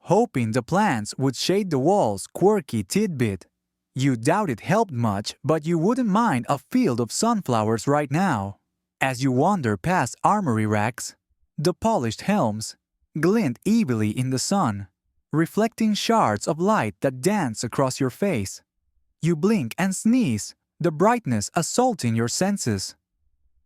hoping the plants would shade the walls. Quirky tidbit. You doubt it helped much, but you wouldn't mind a field of sunflowers right now. As you wander past armory racks, the polished helms glint evilly in the sun, reflecting shards of light that dance across your face. You blink and sneeze, the brightness assaulting your senses.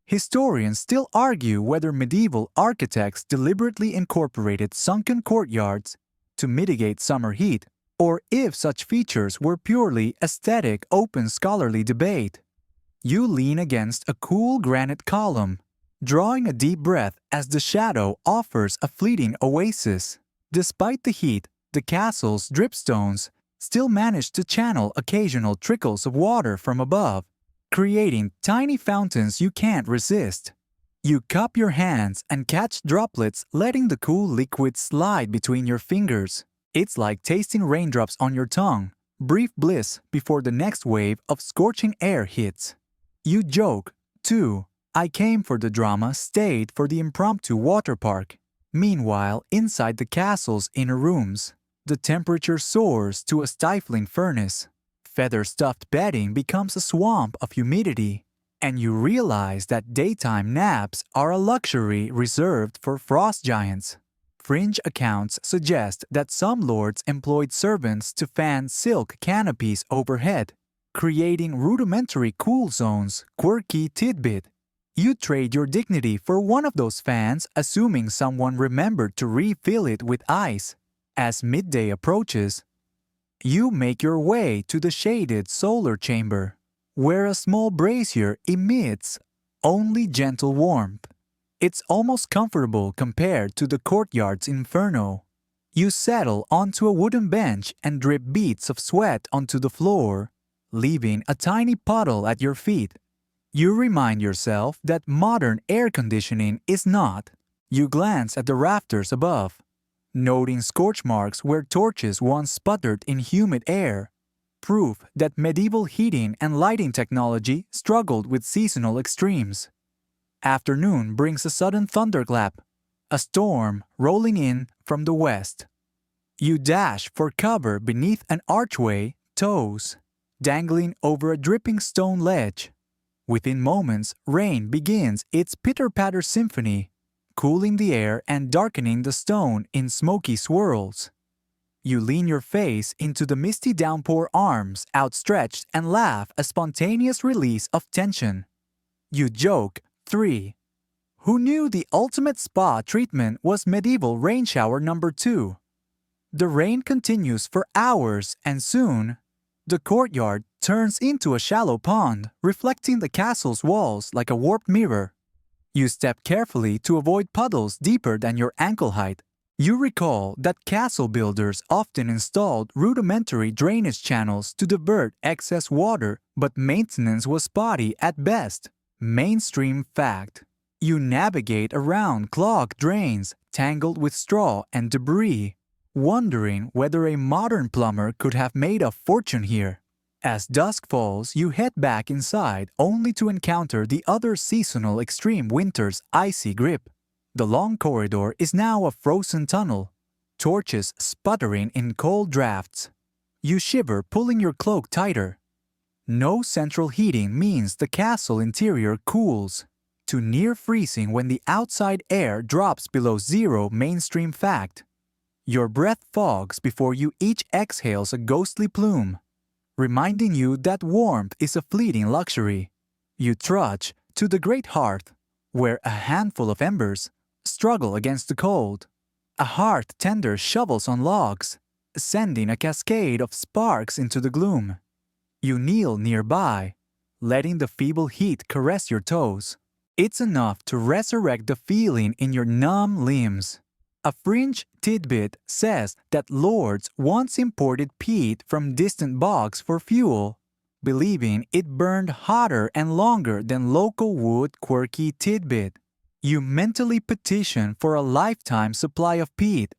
Historians still argue whether medieval architects deliberately incorporated sunken courtyards to mitigate summer heat, or if such features were purely aesthetic. Open scholarly debate. You lean against a cool granite column, drawing a deep breath as the shadow offers a fleeting oasis. Despite the heat, the castle's dripstones still manage to channel occasional trickles of water from above, creating tiny fountains you can't resist. You cup your hands and catch droplets, letting the cool liquid slide between your fingers. It's like tasting raindrops on your tongue, brief bliss before the next wave of scorching air hits. You joke, too. "I came for the drama, stayed for the impromptu water park." Meanwhile, inside the castle's inner rooms, the temperature soars to a stifling furnace. Feather-stuffed bedding becomes a swamp of humidity, and you realize that daytime naps are a luxury reserved for frost giants. Fringe accounts suggest that some lords employed servants to fan silk canopies overhead, creating rudimentary cool zones. Quirky tidbit. You trade your dignity for one of those fans, assuming someone remembered to refill it with ice. As midday approaches, you make your way to the shaded solar chamber, where a small brazier emits only gentle warmth. It's almost comfortable compared to the courtyard's inferno. You settle onto a wooden bench and drip beads of sweat onto the floor, leaving a tiny puddle at your feet. You remind yourself that modern air conditioning is not. You glance at the rafters above, noting scorch marks where torches once sputtered in humid air, proof that medieval heating and lighting technology struggled with seasonal extremes. Afternoon brings a sudden thunderclap, a storm rolling in from the west. You dash for cover beneath an archway, toes dangling over a dripping stone ledge. Within moments, rain begins its pitter-patter symphony, cooling the air and darkening the stone in smoky swirls. You lean your face into the misty downpour, arms outstretched, and laugh, a spontaneous release of tension. You joke, 3. Who knew the ultimate spa treatment was medieval rain shower number 2? The rain continues for hours, and soon, the courtyard turns into a shallow pond, reflecting the castle's walls like a warped mirror. You step carefully to avoid puddles deeper than your ankle height. You recall that castle builders often installed rudimentary drainage channels to divert excess water, but maintenance was spotty at best. Mainstream fact. You navigate around clogged drains, tangled with straw and debris, wondering whether a modern plumber could have made a fortune here. As dusk falls, you head back inside only to encounter the other seasonal extreme winter's icy grip. The long corridor is now a frozen tunnel, torches sputtering in cold drafts. You shiver, pulling your cloak tighter. No central heating means the castle interior cools to near freezing when the outside air drops below zero. Mainstream fact. Your breath fogs before you each exhales a ghostly plume, reminding you that warmth is a fleeting luxury. You trudge to the great hearth, where a handful of embers struggle against the cold. A hearth tender shovels on logs, sending a cascade of sparks into the gloom. You kneel nearby, letting the feeble heat caress your toes. It's enough to resurrect the feeling in your numb limbs. A fringe tidbit says that lords once imported peat from distant bogs for fuel, believing it burned hotter and longer than local wood. Quirky tidbit. You mentally petition for a lifetime supply of peat.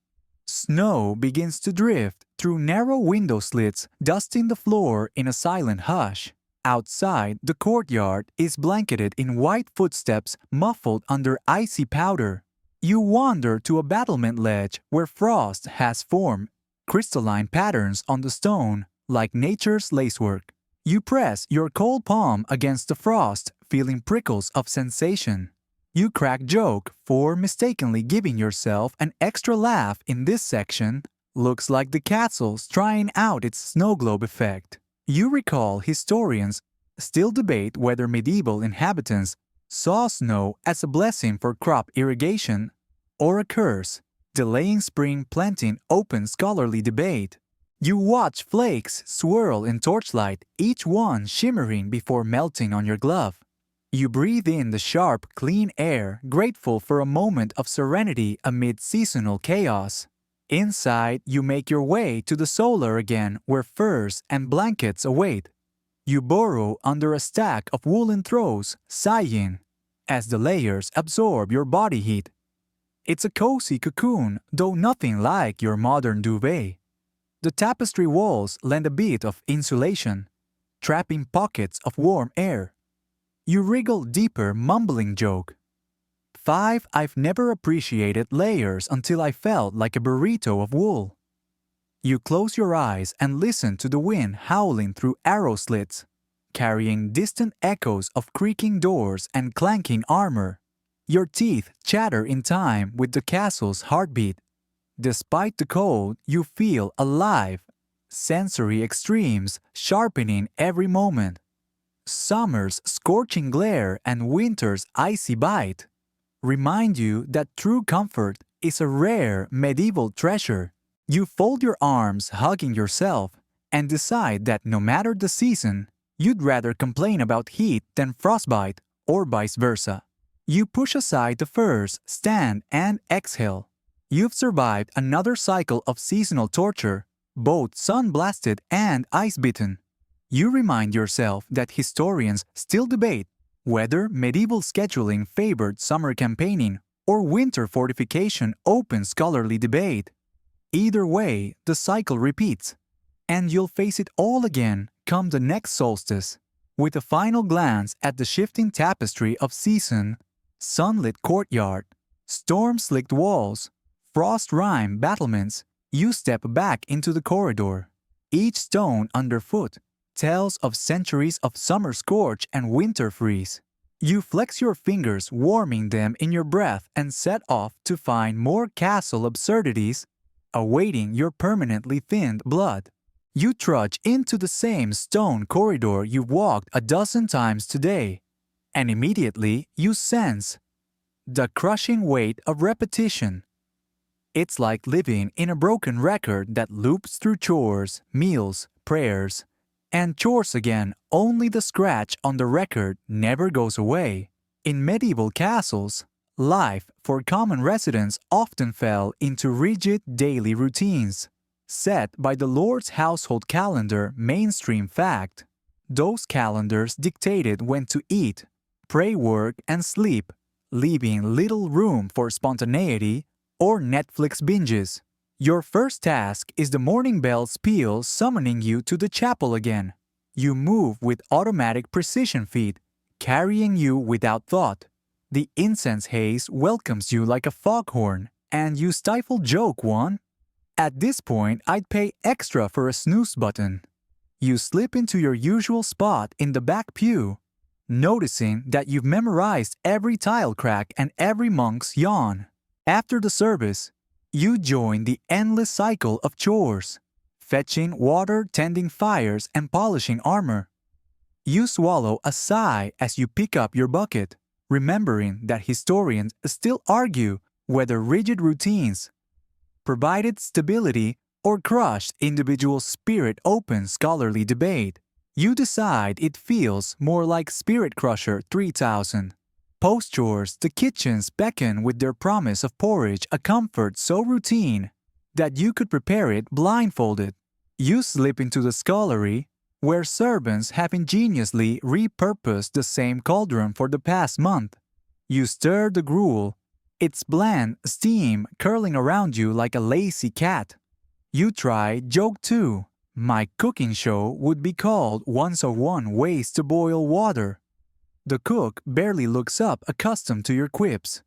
Snow begins to drift through narrow window slits, dusting the floor in a silent hush. Outside, the courtyard is blanketed in white footsteps muffled under icy powder. You wander to a battlement ledge where frost has formed crystalline patterns on the stone like nature's lacework. You press your cold palm against the frost, feeling prickles of sensation. You crack joke for mistakenly giving yourself an extra laugh in this section. Looks like the castle's trying out its snow globe effect. You recall historians still debate whether medieval inhabitants saw snow as a blessing for crop irrigation or a curse, delaying spring planting. Open scholarly debate. You watch flakes swirl in torchlight, each one shimmering before melting on your glove. You breathe in the sharp, clean air, grateful for a moment of serenity amid seasonal chaos. Inside, you make your way to the solar again, where furs and blankets await. You burrow under a stack of woolen throws, sighing, as the layers absorb your body heat. It's a cozy cocoon, though nothing like your modern duvet. The tapestry walls lend a bit of insulation, trapping pockets of warm air. You wriggle deeper, mumbling joke. 5. I've never appreciated layers until I felt like a burrito of wool. You close your eyes and listen to the wind howling through arrow slits, carrying distant echoes of creaking doors and clanking armor. Your teeth chatter in time with the castle's heartbeat. Despite the cold, you feel alive, sensory extremes sharpening every moment. Summer's scorching glare and winter's icy bite remind you that true comfort is a rare medieval treasure. You fold your arms, hugging yourself, and decide that no matter the season, you'd rather complain about heat than frostbite, or vice versa. You push aside the furs, stand, and exhale. You've survived another cycle of seasonal torture, both sun-blasted and ice-bitten. You remind yourself that historians still debate whether medieval scheduling favored summer campaigning or winter fortification. Open scholarly debate. Either way, the cycle repeats, and you'll face it all again come the next solstice. With a final glance at the shifting tapestry of season, sunlit courtyard, storm-slicked walls, frost-rimed battlements, you step back into the corridor, each stone underfoot tells of centuries of summer scorch and winter freeze. You flex your fingers, warming them in your breath, and set off to find more castle absurdities awaiting your permanently thinned blood. You trudge into the same stone corridor you've walked a dozen times today, and immediately you sense the crushing weight of repetition. It's like living in a broken record that loops through chores, meals, prayers, and chores again. Only the scratch on the record never goes away. In medieval castles, life for common residents often fell into rigid daily routines, set by the lord's household calendar. Mainstream fact. Those calendars dictated when to eat, pray, work, and sleep, leaving little room for spontaneity or Netflix binges. Your first task is the morning bell's peal summoning you to the chapel again. You move with automatic precision feet, carrying you without thought. The incense haze welcomes you like a foghorn, and you stifle joke one. At this point, I'd pay extra for a snooze button. You slip into your usual spot in the back pew, noticing that you've memorized every tile crack and every monk's yawn. After the service, you join the endless cycle of chores, fetching water, tending fires, and polishing armor. You swallow a sigh as you pick up your bucket, remembering that historians still argue whether rigid routines provided stability or crushed individual spirit. Open scholarly debate. You decide it feels more like Spirit Crusher 3000. Post-chores, the kitchens beckon with their promise of porridge, a comfort so routine that you could prepare it blindfolded. You slip into the scullery, where servants have ingeniously repurposed the same cauldron for the past month. You stir the gruel, its bland steam curling around you like a lazy cat. You try joke 2. My cooking show would be called 101 Ways to Boil Water. The cook barely looks up, accustomed to your quips.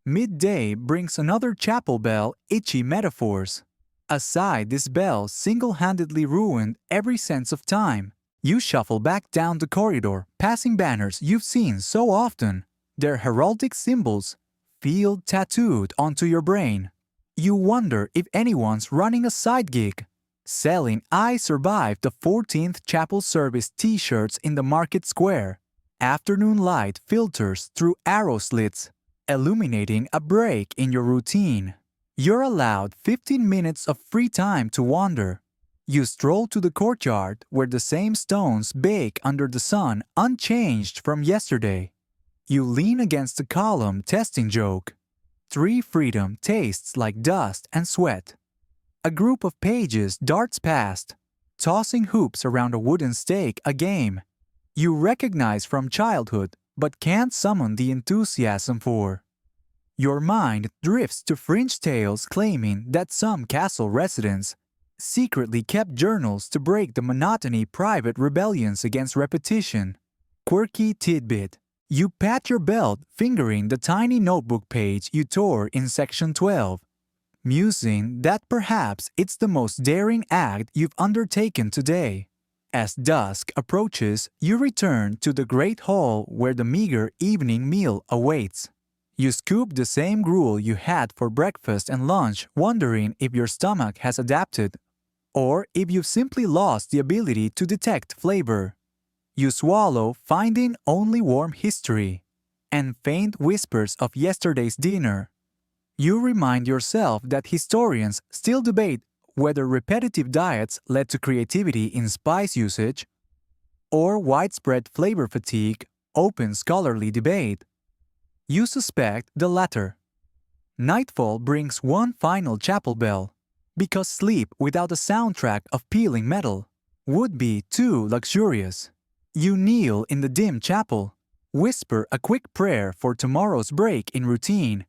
Midday brings another chapel bell, itchy metaphors. Aside, this bell single-handedly ruined every sense of time. You shuffle back down the corridor, passing banners you've seen so often, their heraldic symbols field tattooed onto your brain. You wonder if anyone's running a side gig, selling "I survived the 14th chapel service" t-shirts in the market square. Afternoon light filters through arrow slits, illuminating a break in your routine. You're allowed 15 minutes of free time to wander. You stroll to the courtyard where the same stones bake under the sun, unchanged from yesterday. You lean against a column, testing joke. Tree freedom tastes like dust and sweat. A group of pages darts past, tossing hoops around a wooden stake, a game you recognize from childhood but can't summon the enthusiasm for. Your mind drifts to fringe tales claiming that some castle residents secretly kept journals to break the monotony, private rebellions against repetition. Quirky tidbit. You pat your belt, fingering the tiny notebook page you tore in section 12, musing that perhaps it's the most daring act you've undertaken today. As dusk approaches, you return to the great hall where the meager evening meal awaits. You scoop the same gruel you had for breakfast and lunch, wondering if your stomach has adapted or if you've simply lost the ability to detect flavor. You swallow, finding only warm history and faint whispers of yesterday's dinner. You remind yourself that historians still debate whether repetitive diets led to creativity in spice usage or widespread flavor fatigue. Open scholarly debate. You suspect the latter. Nightfall brings one final chapel bell, because sleep without a soundtrack of peeling metal would be too luxurious. You kneel in the dim chapel, whisper a quick prayer for tomorrow's break in routine,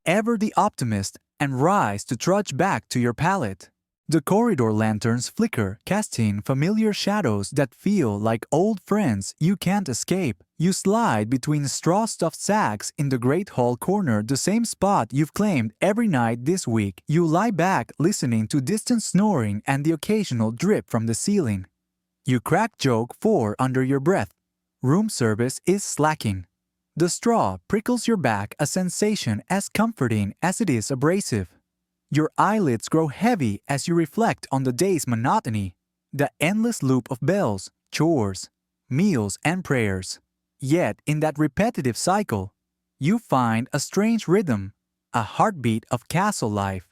ever the optimist, and rise to trudge back to your pallet. The corridor lanterns flicker, casting familiar shadows that feel like old friends you can't escape. You slide between straw-stuffed sacks in the great hall corner, the same spot you've claimed every night this week. You lie back, listening to distant snoring and the occasional drip from the ceiling. You crack joke 4 under your breath. Room service is slacking. The straw prickles your back, a sensation as comforting as it is abrasive. Your eyelids grow heavy as you reflect on the day's monotony, the endless loop of bells, chores, meals, and prayers. Yet, in that repetitive cycle, you find a strange rhythm, a heartbeat of castle life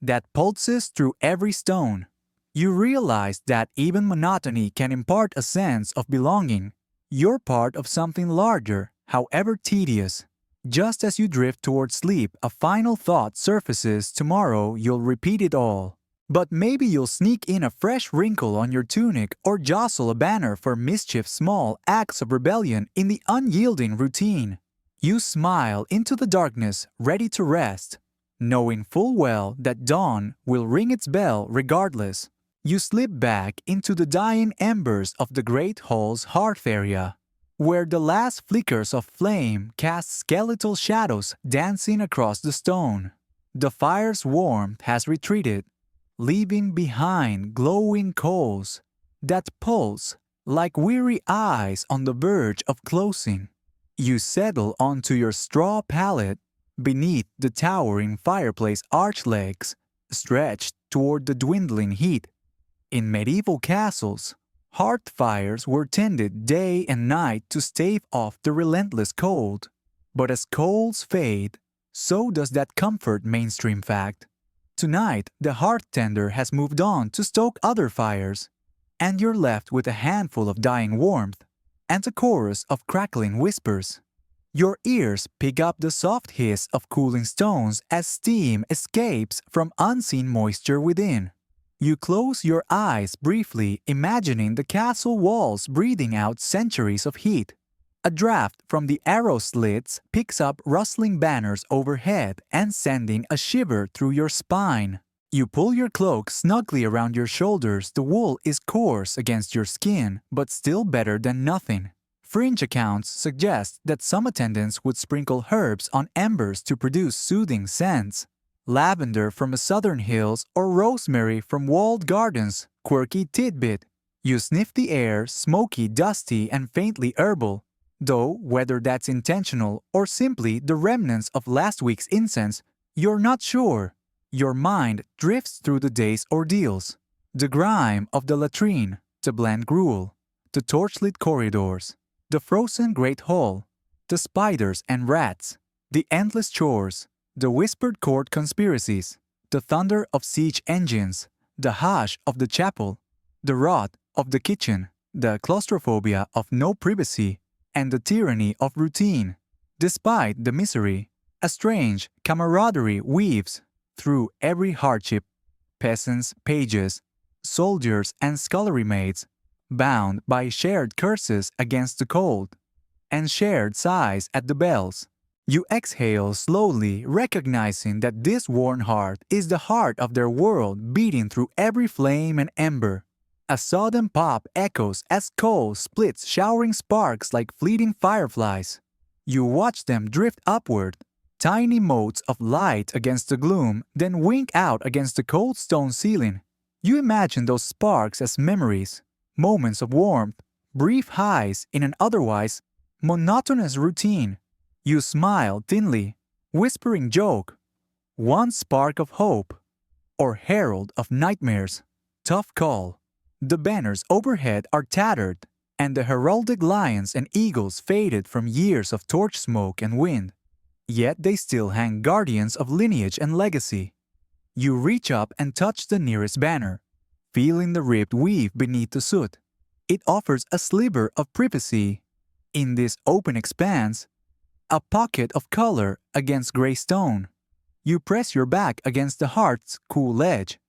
that pulses through every stone. You realize that even monotony can impart a sense of belonging. You're part of something larger, however tedious. Just as you drift toward sleep, a final thought surfaces. Tomorrow you'll repeat it all. But maybe you'll sneak in a fresh wrinkle on your tunic or jostle a banner for mischief's small acts of rebellion in the unyielding routine. You smile into the darkness, ready to rest, knowing full well that dawn will ring its bell regardless. You slip back into the dying embers of the great hall's hearth area, where the last flickers of flame cast skeletal shadows dancing across the stone. The fire's warmth has retreated, leaving behind glowing coals that pulse like weary eyes on the verge of closing. You settle onto your straw pallet beneath the towering fireplace arch legs stretched toward the dwindling heat. In medieval castles, hearth fires were tended day and night to stave off the relentless cold. But as coals fade, so does that comfort mainstream fact. Tonight, the hearth tender has moved on to stoke other fires, and you're left with a handful of dying warmth and a chorus of crackling whispers. Your ears pick up the soft hiss of cooling stones as steam escapes from unseen moisture within. You close your eyes briefly, imagining the castle walls breathing out centuries of heat. A draft from the arrow slits picks up rustling banners overhead and sending a shiver through your spine. You pull your cloak snugly around your shoulders. The wool is coarse against your skin, but still better than nothing. Fringe accounts suggest that some attendants would sprinkle herbs on embers to produce soothing scents. Lavender from the southern hills or rosemary from walled gardens. Quirky tidbit. You sniff the air, smoky, dusty, and faintly herbal. Though whether that's intentional or simply the remnants of last week's incense, you're not sure. Your mind drifts through the day's ordeals. The grime of the latrine, the bland gruel, the torchlit corridors, the frozen great hall, the spiders and rats, the endless chores, the whispered court conspiracies, the thunder of siege engines, the hush of the chapel, the rot of the kitchen, the claustrophobia of no privacy, and the tyranny of routine. Despite the misery, a strange camaraderie weaves through every hardship. Peasants, pages, soldiers, and scullery maids, bound by shared curses against the cold, and shared sighs at the bells. You exhale slowly, recognizing that this worn heart is the heart of their world beating through every flame and ember. A sudden pop echoes as coal splits, showering sparks like fleeting fireflies. You watch them drift upward, tiny motes of light against the gloom, then wink out against the cold stone ceiling. You imagine those sparks as memories, moments of warmth, brief highs in an otherwise monotonous routine. You smile thinly, whispering joke, one spark of hope, or herald of nightmares. Tough call. The banners overhead are tattered, and the heraldic lions and eagles faded from years of torch smoke and wind. Yet they still hang, guardians of lineage and legacy. You reach up and touch the nearest banner, feeling the ribbed weave beneath the soot. It offers a sliver of privacy. In this open expanse, a pocket of color against gray stone. You press your back against the hearth's cool edge,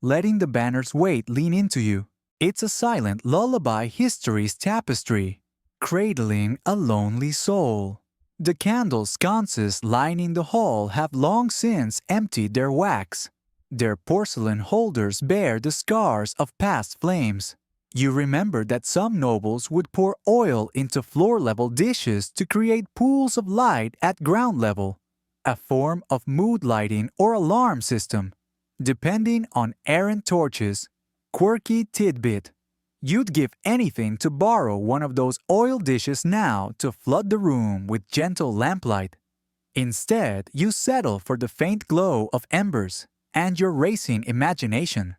letting the banner's weight lean into you. It's a silent lullaby, history's tapestry, cradling a lonely soul. The candle sconces lining the hall have long since emptied their wax. Their porcelain holders bear the scars of past flames. You remember that some nobles would pour oil into floor-level dishes to create pools of light at ground level, a form of mood lighting or alarm system, depending on errant torches. Quirky tidbit. You'd give anything to borrow one of those oil dishes now to flood the room with gentle lamplight. Instead, you settle for the faint glow of embers and your racing imagination.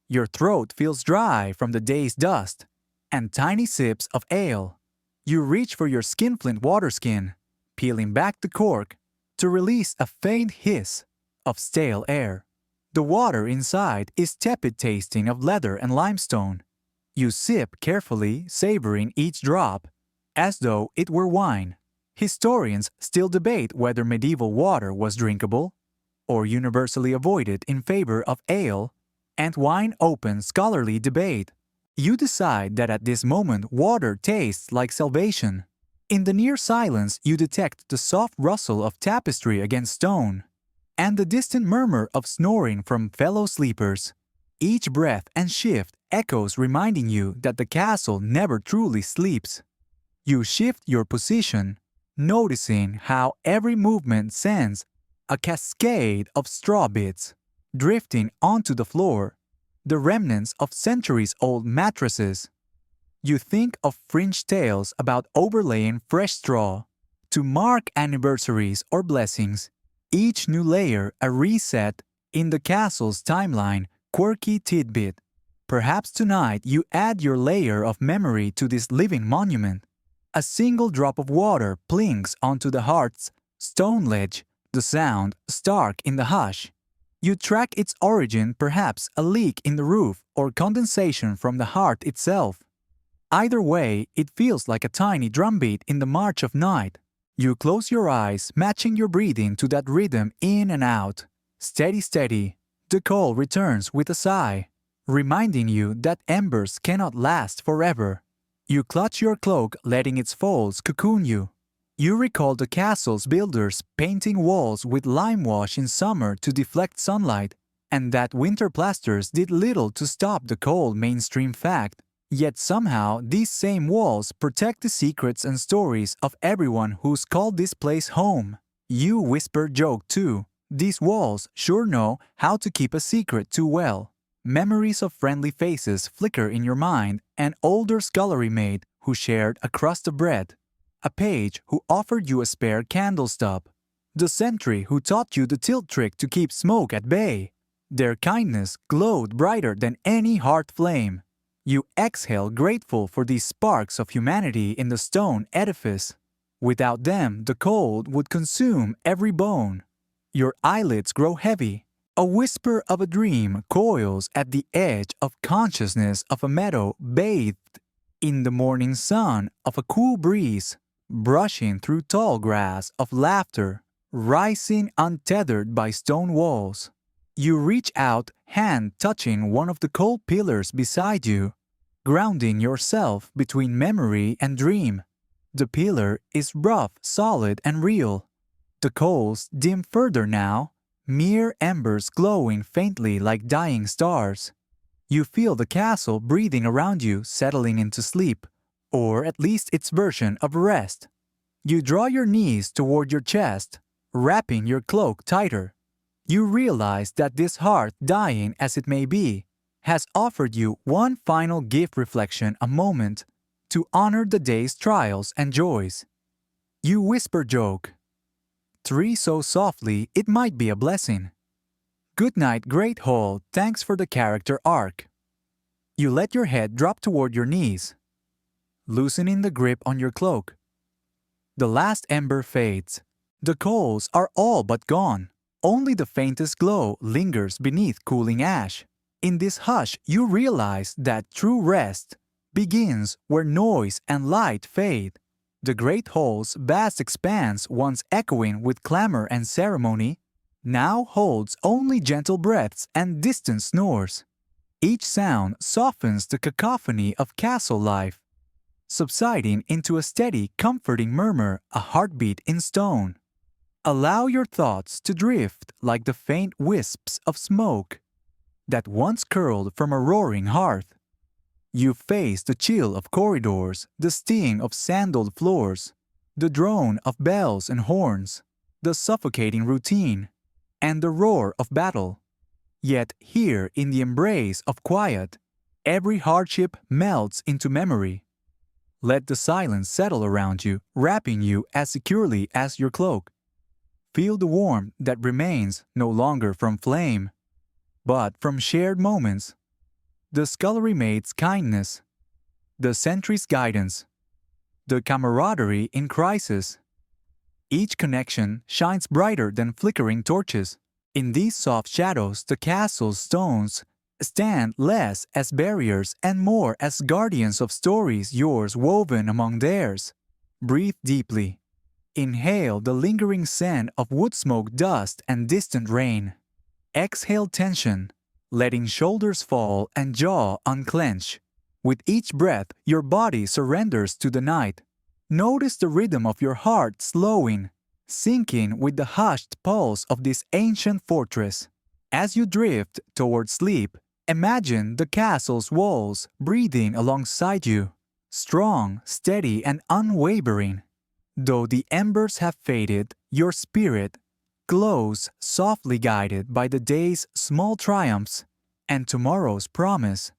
Your throat feels dry from the day's dust and tiny sips of ale. You reach for your skinflint water skin, peeling back the cork to release a faint hiss of stale air. The water inside is tepid tasting of leather and limestone. You sip carefully, savoring each drop, as though it were wine. Historians still debate whether medieval water was drinkable or universally avoided in favor of ale, and wine opens scholarly debate. You decide that at this moment water tastes like salvation. In the near silence you detect the soft rustle of tapestry against stone, and the distant murmur of snoring from fellow sleepers. Each breath and shift echoes reminding you that the castle never truly sleeps. You shift your position, noticing how every movement sends a cascade of straw bits drifting onto the floor, the remnants of centuries-old mattresses. You think of fringe tales about overlaying fresh straw to mark anniversaries or blessings, each new layer a reset in the castle's timeline, quirky tidbit. Perhaps tonight you add your layer of memory to this living monument. A single drop of water plinks onto the hearth's stone ledge, the sound stark in the hush. You track its origin, perhaps a leak in the roof or condensation from the hearth itself. Either way, it feels like a tiny drumbeat in the march of night. You close your eyes, matching your breathing to that rhythm in and out. Steady, steady. The call returns with a sigh, reminding you that embers cannot last forever. You clutch your cloak, letting its folds cocoon you. You recall the castle's builders painting walls with lime wash in summer to deflect sunlight, and that winter plasters did little to stop the cold mainstream fact. Yet somehow these same walls protect the secrets and stories of everyone who's called this place home. You whisper joke too. These walls sure know how to keep a secret too well. Memories of friendly faces flicker in your mind, an older scullery maid who shared a crust of bread, a page who offered you a spare candle stub, the sentry who taught you the tilt trick to keep smoke at bay. Their kindness glowed brighter than any hearth flame. You exhale grateful for these sparks of humanity in the stone edifice. Without them, the cold would consume every bone. Your eyelids grow heavy. A whisper of a dream coils at the edge of consciousness of a meadow bathed in the morning sun, of a cool breeze brushing through tall grass, of laughter rising untethered by stone walls. You reach out, hand touching one of the cold pillars beside you, grounding yourself between memory and dream. The pillar is rough, solid, and real. The coals dim further now, mere embers glowing faintly like dying stars. You feel the castle breathing around you, settling into sleep, or at least its version of rest. You draw your knees toward your chest, wrapping your cloak tighter. You realize that this hearth, dying as it may be, has offered you one final gift reflection, a moment to honor the day's trials and joys. You whisper joke. 3 so softly it might be a blessing. Good night, Great Hall, thanks for the character arc. You let your head drop toward your knees, loosening the grip on your cloak. The last ember fades. The coals are all but gone. Only the faintest glow lingers beneath cooling ash. In this hush, you realize that true rest begins where noise and light fade. The great hall's vast expanse, once echoing with clamor and ceremony, now holds only gentle breaths and distant snores. Each sound softens the cacophony of castle life, subsiding into a steady, comforting murmur, a heartbeat in stone. Allow your thoughts to drift like the faint wisps of smoke that once curled from a roaring hearth. You face the chill of corridors, the sting of sandaled floors, the drone of bells and horns, the suffocating routine, and the roar of battle. Yet here in the embrace of quiet, Every hardship melts into memory. Let the silence settle around you, wrapping you as securely as your cloak. Feel the warmth that remains no longer from flame, but from shared moments. The scullery maid's kindness, the sentry's guidance, the camaraderie in crisis. Each connection shines brighter than flickering torches. In these soft shadows, the castle's stones stand less as barriers and more as guardians of stories yours woven among theirs. Breathe deeply. Inhale the lingering scent of wood smoke, dust, and distant rain. Exhale tension, letting shoulders fall and jaw unclench. With each breath, your body surrenders to the night. Notice the rhythm of your heart slowing, syncing with the hushed pulse of this ancient fortress. As you drift toward sleep, imagine the castle's walls breathing alongside you, strong, steady, and unwavering. Though the embers have faded, your spirit glows softly, guided by the day's small triumphs and tomorrow's promise.